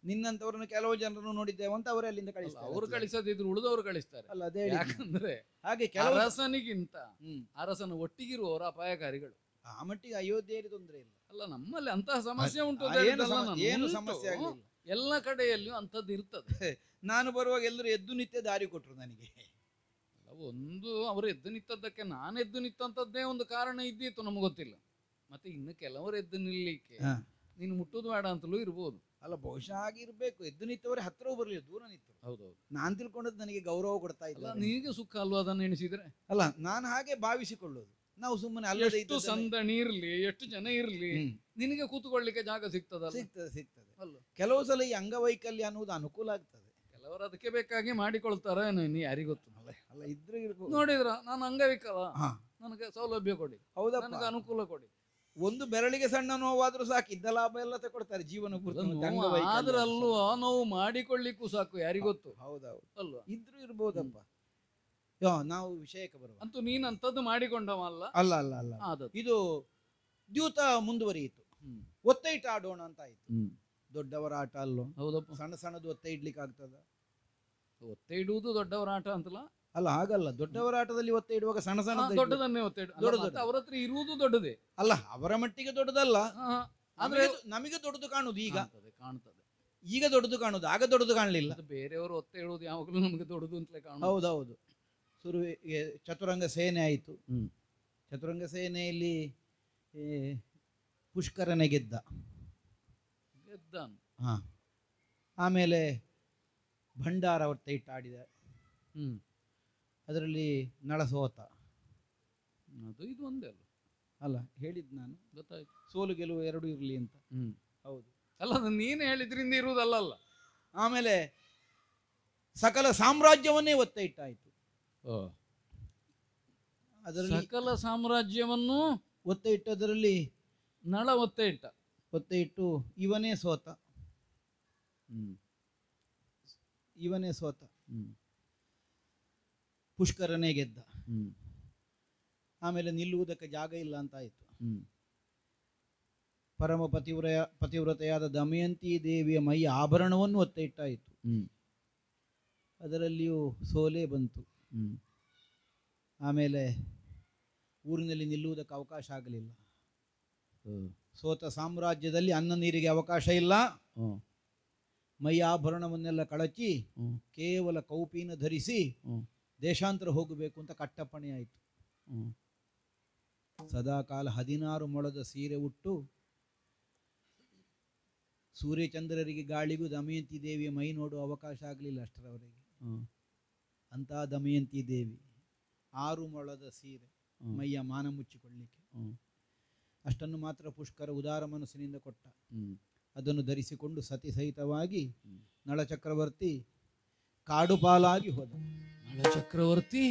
Speaker 2: ನಿನ್ನಂತವರನ್ನು ಕೆಲವು ಜನರನ್ನು ನೋಡಿದ್ದೇವೆ ಅಂತ ಅವರೇ ಅಲ್ಲಿಂದ ಕಳಿಸ್ತಾರೆ.
Speaker 1: ಅವರು ಕಳಿಸದಿದ್ರು ಉಳಿದವರು ಕಳಿಸ್ತಾರೆ.
Speaker 2: ಅಲ್ಲ, ಅದೇ
Speaker 1: ಯಾಕಂದ್ರೆ
Speaker 2: ಹಾಗೆ
Speaker 1: ಅರಸನಿಗಿಂತ ಅರಸನ ಒಟ್ಟಿಗಿರುವವರು ಅಪಾಯಕಾರಿಗಳು.
Speaker 2: ಆ ಮಟ್ಟಿಗೆ ಅಯೋಧ್ಯೆಯಲ್ಲಿ ತೊಂದರೆ ಇಲ್ಲ.
Speaker 1: ಅಲ್ಲ, ನಮ್ಮಲ್ಲಿ ಅಂತಹ ಸಮಸ್ಯೆ ಉಂಟು.
Speaker 2: ಏನು ಸಮಸ್ಯೆ ಆಗಲಿಲ್ಲ.
Speaker 1: ಎಲ್ಲ ಕಡೆಯಲ್ಲಿಯೂ ಅಂಥದ್ದು ಇರ್ತದೆ.
Speaker 2: ನಾನು ಬರುವಾಗ ಎಲ್ಲರೂ ಎದ್ದು ನಿತ್ಯ ದಾರಿ ಕೊಟ್ಟರು ನನಗೆ.
Speaker 1: ಒಂದು ಅವರು ಎದ್ದು ನಿಂತದ್ದಕ್ಕೆ ನಾನು ಎದ್ದು ನಿಂತಂತದ್ದೇ ಒಂದು ಕಾರಣ ಇದ್ದಿತ್ತು, ನಮ್ಗೆ ಗೊತ್ತಿಲ್ಲ. ಮತ್ತೆ ಇನ್ನು ಕೆಲವರು ಎದ್ದು ನಿಲ್ಲಲಿಕ್ಕೆ ನೀನು ಮುಟ್ಟುದು ಬೇಡ ಅಂತಲೂ ಇರ್ಬೋದು.
Speaker 2: ಅಲ್ಲ, ಬಹುಶಃ ಆಗಿರ್ಬೇಕು. ಎದ್ದು ನಿಂತವರೇ ಹತ್ತಿರ ಬರಲಿಲ್ಲ, ದೂರ ನಿಂತರು.
Speaker 1: ಹೌದೌದು.
Speaker 2: ನಾನು ತಿಳ್ಕೊಂಡದ್ದು ನನಗೆ ಗೌರವ ಕೊಡ್ತಾ ಇದ್ದ.
Speaker 1: ನಿನಗೆ ಸುಖ ಅಲ್ವಾ ಅದನ್ನು ಎಣಿಸಿದ್ರೆ?
Speaker 2: ಅಲ್ಲ, ನಾನು ಹಾಗೆ ಭಾವಿಸಿಕೊಳ್ಳೋದು. ನಾವು ಸುಮ್ಮನೆ
Speaker 1: ಎಷ್ಟು ಸಂದಣಿ ಇರ್ಲಿ, ಎಷ್ಟು ಜನ ಇರ್ಲಿ, ನಿನಗೆ ಕೂತ್ಕೊಳ್ಳಿಕ್ಕೆ ಜಾಗ ಸಿಗ್ತದಲ್ಲ?
Speaker 2: ಸಿಗ್ತದೆ. ಅಲ್ಲ, ಕೆಲವು ಸಲ ಈ ಅಂಗವೈಕಲ್ಯ ಅನ್ನೋದು ಅನುಕೂಲ ಆಗ್ತದೆ.
Speaker 1: ಕೆಲವರು ಅದಕ್ಕೆ ಬೇಕಾಗಿ ಮಾಡಿಕೊಳ್ತಾರೆ, ಯಾರಿಗೊತ್ತು.
Speaker 2: ಅಲ್ಲ, ಇದ್ರೆ
Speaker 1: ನೋಡಿದ್ರ ನಾನು ಅಂಗವಿಕಲ, ನನಗೆ ಸೌಲಭ್ಯ ಕೊಡಿ,
Speaker 2: ಹೌದಾ,
Speaker 1: ನನಗೆ ಅನುಕೂಲ ಕೊಡಿ.
Speaker 2: ಒಂದು ಬೆರಳಿಗೆ ಸಣ್ಣ ನೋವಾದ್ರೂ ಸಾಕು, ಇದ್ದ ಲಾಭ ಎಲ್ಲ ತಗೊಳ್ತಾರೆ ಜೀವನ.
Speaker 1: ಆದ್ರಲ್ಲೂ ಆ ನೋವು ಮಾಡಿಕೊಳ್ಳಿಕ್ಕೂ ಸಾಕು, ಯಾರಿಗೊತ್ತು.
Speaker 2: ಹೌದೌದು
Speaker 1: ಅಲ್ವಾ?
Speaker 2: ಇದ್ರೂ ಇರ್ಬೋದಪ್ಪ. ನಾವು ವಿಷಯಕ್ಕೆ ಬರುವ
Speaker 1: ಅಂತೂ ನೀನಂತದ್ದು ಮಾಡಿಕೊಂಡವಲ್ಲ.
Speaker 2: ಅಲ್ಲ ಅಲ್ಲ ಅಲ್ಲ, ಇದು ದ್ಯೂತ ಮುಂದುವರಿಯಿತು. ಒತ್ತೆ ಇಟ್ಟು ಆಡೋಣ ಅಂತ ಆಯ್ತು. ದೊಡ್ಡವರ ಆಟ ಅಲ್ಲೋ?
Speaker 1: ಹೌದಪ್ಪ.
Speaker 2: ಸಣ್ಣ ಸಣ್ಣದು ಒತ್ತೆ ಇಡ್ಲಿಕ್ಕೆ ಆಗ್ತದ?
Speaker 1: ಒತ್ತೆ ಇಡುವುದು ದೊಡ್ಡವರ ಆಟ ಅಂತಲ್ಲ.
Speaker 2: ಅಲ್ಲ, ಹಾಗಲ್ಲ. ದೊಡ್ಡವರ ಆಟದಲ್ಲಿ ಒತ್ತೆ ಇಡುವಾಗ ಸಣ್ಣ ಸಣ್ಣ
Speaker 1: ದೊಡ್ಡದನ್ನೇ ಒತ್ತೆ ಇಡುವುದು. ಅವ್ರ ಹತ್ರ ಇರುವುದು ದೊಡ್ಡದೇ
Speaker 2: ಅಲ್ಲ, ಅವರ ಮಟ್ಟಿಗೆ ದೊಡ್ಡದಲ್ಲ. ಆದ್ರೆ ನಮಗೆ ದೊಡ್ಡದು ಕಾಣುದು ಈಗ
Speaker 1: ಕಾಣ್ತದೆ.
Speaker 2: ಈಗ ದೊಡ್ಡದು ಕಾಣುದು, ಆಗ ದೊಡ್ಡದು ಕಾಣಲಿಲ್ಲ.
Speaker 1: ಬೇರೆಯವರು ಒತ್ತೆ ಇಡುವುದು ಯಾವಾಗಲೂ ನಮಗೆ ದೊಡ್ಡದು ಅಂತಲೇ ಕಾಣುದು.
Speaker 2: ಹೌದೌದು. ಚತುರಂಗ ಸೇನೆ ಆಯಿತು. ಚತುರಂಗ ಸೇನೆಯಲ್ಲಿ ಪುಷ್ಕರನೇ ಗೆದ್ದ. ಆಮೇಲೆ ಭಂಡಾರ ಒತ್ತೆ ಇಟ್ಟು ಆಡಿದ. ಅದರಲ್ಲಿ ನಳ ಸೋತ.
Speaker 1: ಅದು ಇದು ಒಂದೇ ಅಲ್ಲ?
Speaker 2: ಅಲ್ಲ, ಹೇಳಿದ್ ನಾನು.
Speaker 1: ಗೊತ್ತಾಯ್ತು.
Speaker 2: ಸೋಲು ಗೆಲುವು ಎರಡು ಇರಲಿ ಅಂತ. ಹೌದು.
Speaker 1: ಅಲ್ಲ, ನೀನು ಹೇಳಿದ್ರಿಂದ ಇರುವುದಲ್ಲ.
Speaker 2: ಆಮೇಲೆ ಸಕಲ ಸಾಮ್ರಾಜ್ಯವನ್ನೇ ಒತ್ತೆ ಇಟ್ಟಾಯ್ತು. ಅದರಲ್ಲಿ
Speaker 1: ಸಕಲ ಸಾಮ್ರಾಜ್ಯವನ್ನು
Speaker 2: ಒತ್ತೆ ಇಟ್ಟದರಲ್ಲಿ
Speaker 1: ನಳ ಒತ್ತೆ
Speaker 2: ಇಟ್ಟು ಇವನೇ ಸೋತ. ಪುಷ್ಕರನೇ ಗೆದ್ದ. ಆಮೇಲೆ ನಿಲ್ಲುವುದಕ್ಕೆ ಜಾಗ ಇಲ್ಲ ಅಂತ ಆಯ್ತು. ಪರಮ ಪತಿವ್ರತೆಯಾದ ದಮಯಂತಿ ದೇವಿಯ ಮೈ ಆಭರಣವನ್ನು ಒತ್ತೆ ಇಟ್ಟಾಯಿತು. ಅದರಲ್ಲಿಯೂ ಸೋಲೆ ಬಂತು. ಆಮೇಲೆ ಊರಿನಲ್ಲಿ ನಿಲ್ಲುವುದಕ್ಕೆ ಅವಕಾಶ ಆಗಲಿಲ್ಲ. ಸೋತ ಸಾಮ್ರಾಜ್ಯದಲ್ಲಿ ಅನ್ನ ನೀರಿಗೆ ಅವಕಾಶ ಇಲ್ಲ. ಮೈ ಆಭರಣವನ್ನೆಲ್ಲ ಕಳಚಿ ಕೇವಲ ಕೌಪೀನ ಧರಿಸಿ ದೇಶಾಂತರ ಹೋಗಬೇಕು ಅಂತ ಕಟ್ಟಪ್ಪಣೆ ಆಯಿತು. ಸದಾಕಾಲ 16 ಮೊಳದ ಸೀರೆ ಉಟ್ಟು ಸೂರ್ಯಚಂದ್ರರಿಗೆ ಗಾಳಿಗೂ ದಮಯಂತಿ ದೇವಿಯ ಮೈ ನೋಡುವ ಅವಕಾಶ ಆಗಲಿಲ್ಲ ಅಷ್ಟರವರೆಗೆ. ಅಂತ ದಮಯಂತಿ ದೇವಿ 6 ಮೊಳದ ಸೀರೆ, ಮೈಯ ಮಾನ ಮುಚ್ಚಿಕೊಳ್ಳಿಕ್ಕೆ. ಅಷ್ಟನ್ನು ಮಾತ್ರ ಪುಷ್ಕರ ಉದಾರ ಮನಸ್ಸಿನಿಂದ ಕೊಟ್ಟ. ಅದನ್ನು ಧರಿಸಿಕೊಂಡು ಸತಿ ಸಹಿತವಾಗಿ ನಳಚಕ್ರವರ್ತಿ ಕಾಡು ಪಾಲಾಗಿ ಹೋದ.
Speaker 1: ನಳಚಕ್ರವರ್ತಿ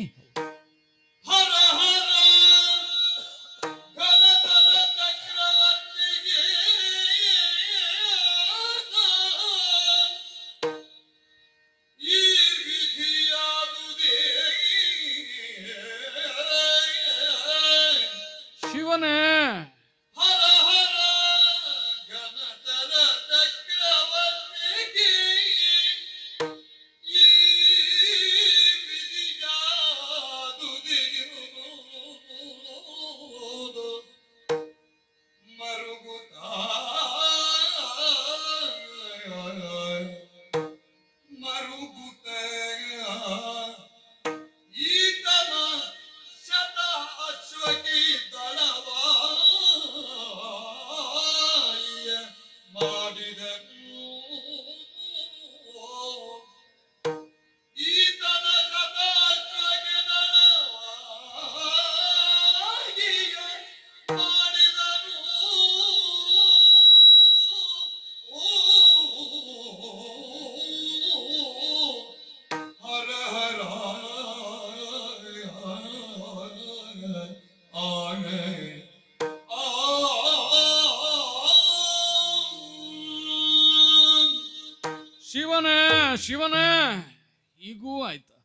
Speaker 3: ಮರುಗುತ್ತ ಈತನ ಶತ ಅಶ್ವಕಿ ದಳವಾಯ ಮಾಡಿದನು ಈತನ ಶತ ಅಶ್ವಕಿ ದಳವಾಯ ಮಾಡಿದನು ಹರ ಹರ ಆನೆ
Speaker 1: ಶಿವನೇ ಶಿವನೇ ಈಗೂ ಆಯ್ತಾ?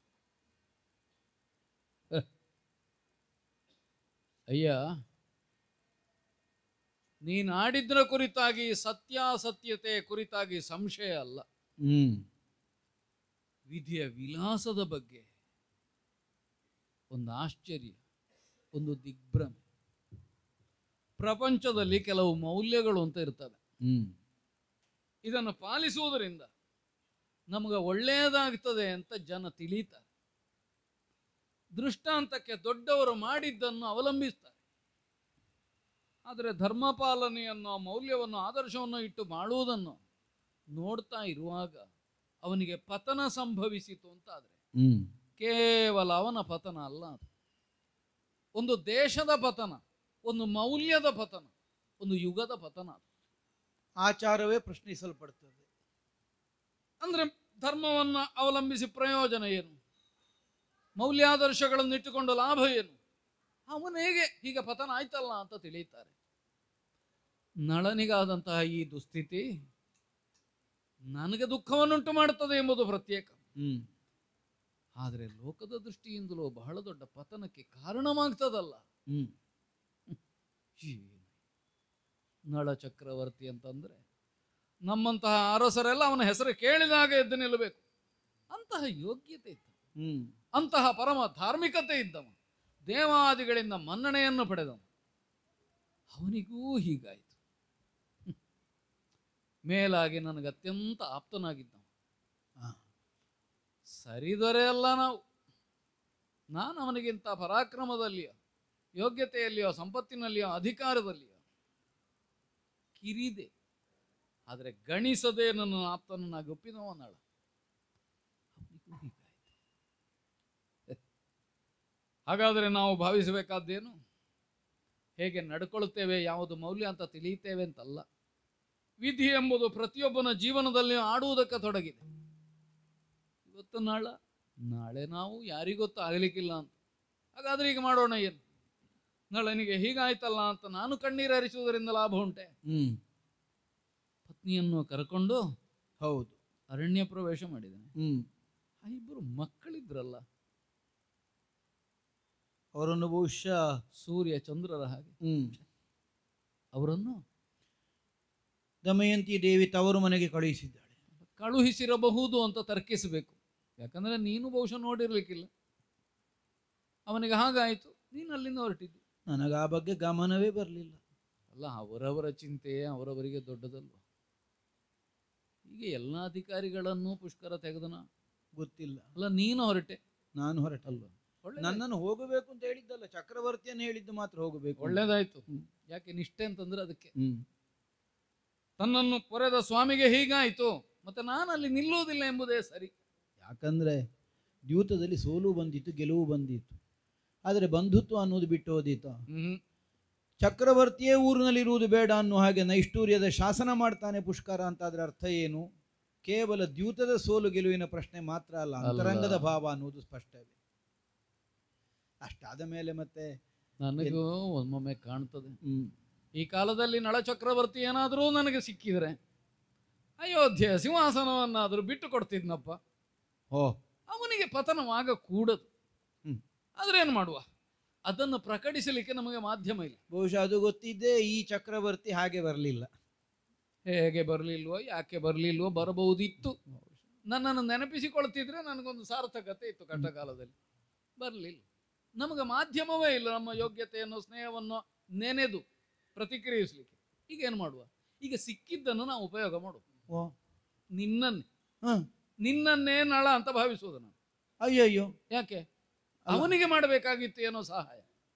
Speaker 1: ಅಯ್ಯ, ನೀನಾಡಿದ್ರ ಕುರಿತಾಗಿ ಸತ್ಯಾಸತ್ಯತೆ ಕುರಿತಾಗಿ ಸಂಶಯ ಅಲ್ಲ, ವಿಧಿಯ ವಿಲಾಸದ ಬಗ್ಗೆ ಒಂದು ಆಶ್ಚರ್ಯ, ಒಂದು ದಿಗ್ಭ್ರಮೆ. ಪ್ರಪಂಚದಲ್ಲಿ ಕೆಲವು ಮೌಲ್ಯಗಳು ಅಂತ ಇರ್ತವೆ. ಇದನ್ನು ಪಾಲಿಸುವುದರಿಂದ ನಮಗೆ ಒಳ್ಳೆಯದಾಗ್ತದೆ ಅಂತ ಜನ ತಿಳಿತಾರೆ. ದೃಷ್ಟಾಂತಕ್ಕೆ ದೊಡ್ಡವರು ಮಾಡಿದ್ದನ್ನು ಅವಲಂಬಿಸ್ತಾರೆ. ಆದರೆ ಧರ್ಮಪಾಲನೆಯನ್ನು, ಮೌಲ್ಯವನ್ನು, ಆದರ್ಶವನ್ನು ಇಟ್ಟು ಮಾಡುವುದನ್ನು ನೋಡ್ತಾ ಇರುವಾಗ ಅವನಿಗೆ ಪತನ ಸಂಭವಿಸಿತು ಅಂತ ಆದರೆ ಕೇವಲ ಅವನ ಪತನ ಅಲ್ಲ, ಅದು ಒಂದು ದೇಶದ ಪತನ, ಒಂದು ಮೌಲ್ಯದ ಪತನ, ಒಂದು ಯುಗದ ಪತನ.
Speaker 2: ಆಚಾರವೇ ಪ್ರಶ್ನಿಸಲ್ಪಡ್ತದೆ.
Speaker 1: ಅಂದ್ರೆ ಧರ್ಮವನ್ನು ಅವಲಂಬಿಸಿ ಪ್ರಯೋಜನ ಏನು? ಮೌಲ್ಯಾದರ್ಶಗಳನ್ನು ಇಟ್ಟುಕೊಂಡು ಲಾಭ ಏನು? ಅವನು ಹೇಗೆ ಹೀಗೆ ಪತನ ಆಯ್ತಲ್ಲ ಅಂತ ತಿಳಿಯುತ್ತಾರೆ. ನಳನಿಗಾದಂತಹ ಈ ದುಸ್ಥಿತಿ ನನಗೆ ದುಃಖವನ್ನುಂಟು ಮಾಡುತ್ತದೆ ಎಂಬುದು ಪ್ರತ್ಯೇಕ. ಆದರೆ ಲೋಕದ ದೃಷ್ಟಿಯಿಂದಲೂ ಬಹಳ ದೊಡ್ಡ ಪತನಕ್ಕೆ ಕಾರಣವಾಗ್ತದಲ್ಲ. ನಳ ಚಕ್ರವರ್ತಿ ಅಂತಂದ್ರೆ ನಮ್ಮಂತಹ ಅರಸರೆಲ್ಲ ಅವನ ಹೆಸರು ಕೇಳಿದಾಗ ಎದ್ದು ನಿಲ್ಲಬೇಕು. ಅಂತಹ ಯೋಗ್ಯತೆ ಇದ್ದ, ಅಂತಹ ಪರಮ ಧಾರ್ಮಿಕತೆ ಇದ್ದವ, ದೇವಾದಿಗಳಿಂದ ಮನ್ನಣೆಯನ್ನು ಪಡೆದವ. ಅವನಿಗೂ ಹೀಗಾಯಿತು. ಮೇಲಾಗಿ ನನಗೆ ಅತ್ಯಂತ ಆಪ್ತನಾಗಿದ್ದವ. ಸರಿದೊರೆ ಅಲ್ಲ ನಾವು. ನಾನು ಅವನಿಗಿಂತ ಪರಾಕ್ರಮದಲ್ಲಿಯೋ, ಯೋಗ್ಯತೆಯಲ್ಲಿಯೋ, ಸಂಪತ್ತಿನಲ್ಲಿಯೋ, ಅಧಿಕಾರದಲ್ಲಿಯೋ ಕಿರಿದೆ. ಆದರೆ ಗಣಿಸದೆ ನನ್ನ ಆಪ್ತನನ್ನಾಗಿ ಒಪ್ಪಿದವ ನಳ. ಹಾಗಾದರೆ ನಾವು ಭಾವಿಸಬೇಕಾದ್ದೇನು? ಹೇಗೆ ನಡ್ಕೊಳ್ತೇವೆ, ಯಾವುದು ಮೌಲ್ಯ ಅಂತ ತಿಳಿಯುತ್ತೇವೆ ಅಂತಲ್ಲ. ವಿಧಿ ಎಂಬುದು ಪ್ರತಿಯೊಬ್ಬನ ಜೀವನದಲ್ಲಿ ಆಡುವುದಕ್ಕೆ ತೊಡಗಿದೆ. ಇವತ್ತು ನಾಳೆ ನಾವು ಯಾರಿಗೊತ್ತು ಆಗಲಿಕ್ಕಿಲ್ಲ ಅಂತ. ಹಾಗಾದ್ರೆ ಈಗ ಮಾಡೋಣ ಏನು? ನಳನಿಗೆ ಹೀಗಾಯ್ತಲ್ಲ ಅಂತ ನಾನು ಕಣ್ಣೀರು ಹರಿಸುವುದರಿಂದ ಲಾಭ ಉಂಟೆ? ಪತ್ನಿಯನ್ನು ಕರ್ಕೊಂಡು
Speaker 2: ಹೌದು
Speaker 1: ಅರಣ್ಯ ಪ್ರವೇಶ ಮಾಡಿದ್ದಾನೆ. ಆ ಇಬ್ಬರು ಮಕ್ಕಳಿದ್ರಲ್ಲ,
Speaker 2: ಅವರನ್ನು ಬಹುಶಃ
Speaker 1: ಸೂರ್ಯ ಚಂದ್ರರ ಹಾಗೆ, ಅವರನ್ನು
Speaker 2: ದಮಯಂತಿ ದೇವಿ ತವರು ಮನೆಗೆ ಕಳುಹಿಸಿದ್ದಾಳೆ.
Speaker 1: ಕಳುಹಿಸಿರಬಹುದು ಅಂತ ತರ್ಕಿಸಬೇಕು. ಯಾಕಂದ್ರೆ ನೀನು ಬಹುಶಃ ನೋಡಿರ್ಲಿಕ್ಕಿಲ್ಲ. ಅವನಿಗೆ ಹಾಗಾಯಿತು, ನೀನು ಅಲ್ಲಿಂದ ಹೊರಟಿದ್ದು.
Speaker 2: ನನಗೆ ಆ ಬಗ್ಗೆ ಗಮನವೇ ಬರಲಿಲ್ಲ.
Speaker 1: ಅಲ್ಲ, ಅವರವರ ಚಿಂತೆ ಅವರವರಿಗೆ ದೊಡ್ಡದಲ್ವ. ಹೀಗೆ ಎಲ್ಲ ಅಧಿಕಾರಿಗಳನ್ನು ಪುಷ್ಕರ ತೆಗೆದನ
Speaker 2: ಗೊತ್ತಿಲ್ಲ.
Speaker 1: ಅಲ್ಲ, ನೀನು ಹೊರಟೆ,
Speaker 2: ನಾನು ಹೊರಟಲ್ವ. ನನ್ನನ್ನು ಹೋಗಬೇಕು ಅಂತ ಹೇಳಿದ್ದಲ್ಲ, ಚಕ್ರವರ್ತಿಯನ್ನು ಹೇಳಿದ್ದು ಮಾತ್ರ ಹೋಗಬೇಕು.
Speaker 1: ಒಳ್ಳೇದಾಯ್ತು. ಯಾಕೆ ನಿಷ್ಠೆ ಅಂತಂದ್ರೆ ಅದಕ್ಕೆ. ತನ್ನನ್ನು ಪೊರೆದ ಸ್ವಾಮಿಗೆ ಹೀಗಾಯ್ತು, ಮತ್ತೆ ನಾನು ಅಲ್ಲಿ ನಿಲ್ಲುವುದಿಲ್ಲ ಎಂಬುದೇ ಸರಿ.
Speaker 2: ಯಾಕಂದ್ರೆ ದ್ಯೂತದಲ್ಲಿ ಸೋಲು ಬಂದಿತ್ತು, ಗೆಲುವು ಬಂದಿತ್ತು. ಆದರೆ ಬಂಧುತ್ವ ಅನ್ನೋದು ಬಿಟ್ಟು ಹೋದೀತ. ಚಕ್ರವರ್ತಿಯೇ ಊರಿನಲ್ಲಿರುವುದು ಬೇಡ ಅನ್ನೋ ಹಾಗೆ ನೈಷ್ಠೂರ್ಯದ ಶಾಸನ ಮಾಡ್ತಾನೆ ಪುಷ್ಕರ ಅಂತಾದ್ರೆ ಅರ್ಥ ಏನು? ಕೇವಲ ದ್ಯೂತದ ಸೋಲು ಗೆಲುವಿನ ಪ್ರಶ್ನೆ ಮಾತ್ರ ಅಲ್ಲ, ಅಂತರಂಗದ ಭಾವ ಅನ್ನೋದು ಸ್ಪಷ್ಟವೇ. ಅಷ್ಟಾದ ಮೇಲೆ ಮತ್ತೆ
Speaker 1: ನನಗೂ ಒಮ್ಮೊಮ್ಮೆ ಕಾಣ್ತದೆ, ಈ ಕಾಲದಲ್ಲಿ ನಳ ಚಕ್ರವರ್ತಿ ಏನಾದರೂ ನನಗೆ ಸಿಕ್ಕಿದ್ರೆ ಅಯೋಧ್ಯೆ ಸಿಂಹಾಸನವನ್ನಾದರೂ ಬಿಟ್ಟು ಕೊಡ್ತಿದ್ನಪ್ಪ. ಅವನಿಗೆ ಪತನವಾಗ ಕೂಡದು. ಆದ್ರೆ ಏನು ಮಾಡುವ? ಅದನ್ನು ಪ್ರಕಟಿಸಲಿಕ್ಕೆ ನಮಗೆ ಮಾಧ್ಯಮ ಇಲ್ಲ.
Speaker 2: ಬಹುಶಃ ಅದು ಗೊತ್ತಿದ್ದೇ ಈ ಚಕ್ರವರ್ತಿ ಹಾಗೆ ಬರಲಿಲ್ಲ.
Speaker 1: ಹೇಗೆ ಬರಲಿಲ್ವೋ, ಯಾಕೆ ಬರಲಿಲ್ವೋ, ಬರಬಹುದಿತ್ತು. ನನ್ನನ್ನು ನೆನಪಿಸಿಕೊಳ್ತಿದ್ರೆ ನನಗೊಂದು ಸಾರ್ಥಕತೆ ಇತ್ತು. ಕಷ್ಟಕಾಲದಲ್ಲಿ ಬರಲಿಲ್ಲ. ನಮಗೆ ಮಾಧ್ಯಮವೇ ಇಲ್ಲ ನಮ್ಮ ಯೋಗ್ಯತೆಯನ್ನು, ಸ್ನೇಹವನ್ನು ನೆನೆದು ಪ್ರತಿಕ್ರಿಯಿಸಲಿಕ್ಕೆ. ಈಗ ಏನು ಮಾಡುವ? ಈಗ ಸಿಕ್ಕಿದ್ದನ್ನು ನಾವು ಉಪಯೋಗ ಮಾಡುವ. ನಿನ್ನನ್ನೇ
Speaker 2: ಹ.
Speaker 1: ನಿನ್ನನ್ನೇ ನಳ ಅಂತ ಭಾವಿಸುವುದು ನಾನು.
Speaker 2: ಅಯ್ಯಯ್ಯೋ.
Speaker 1: ಯಾಕೆ? ಅವನಿಗೆ ಮಾಡಬೇಕಾಗಿತ್ತು ಏನೋ ಸಹಾಯ,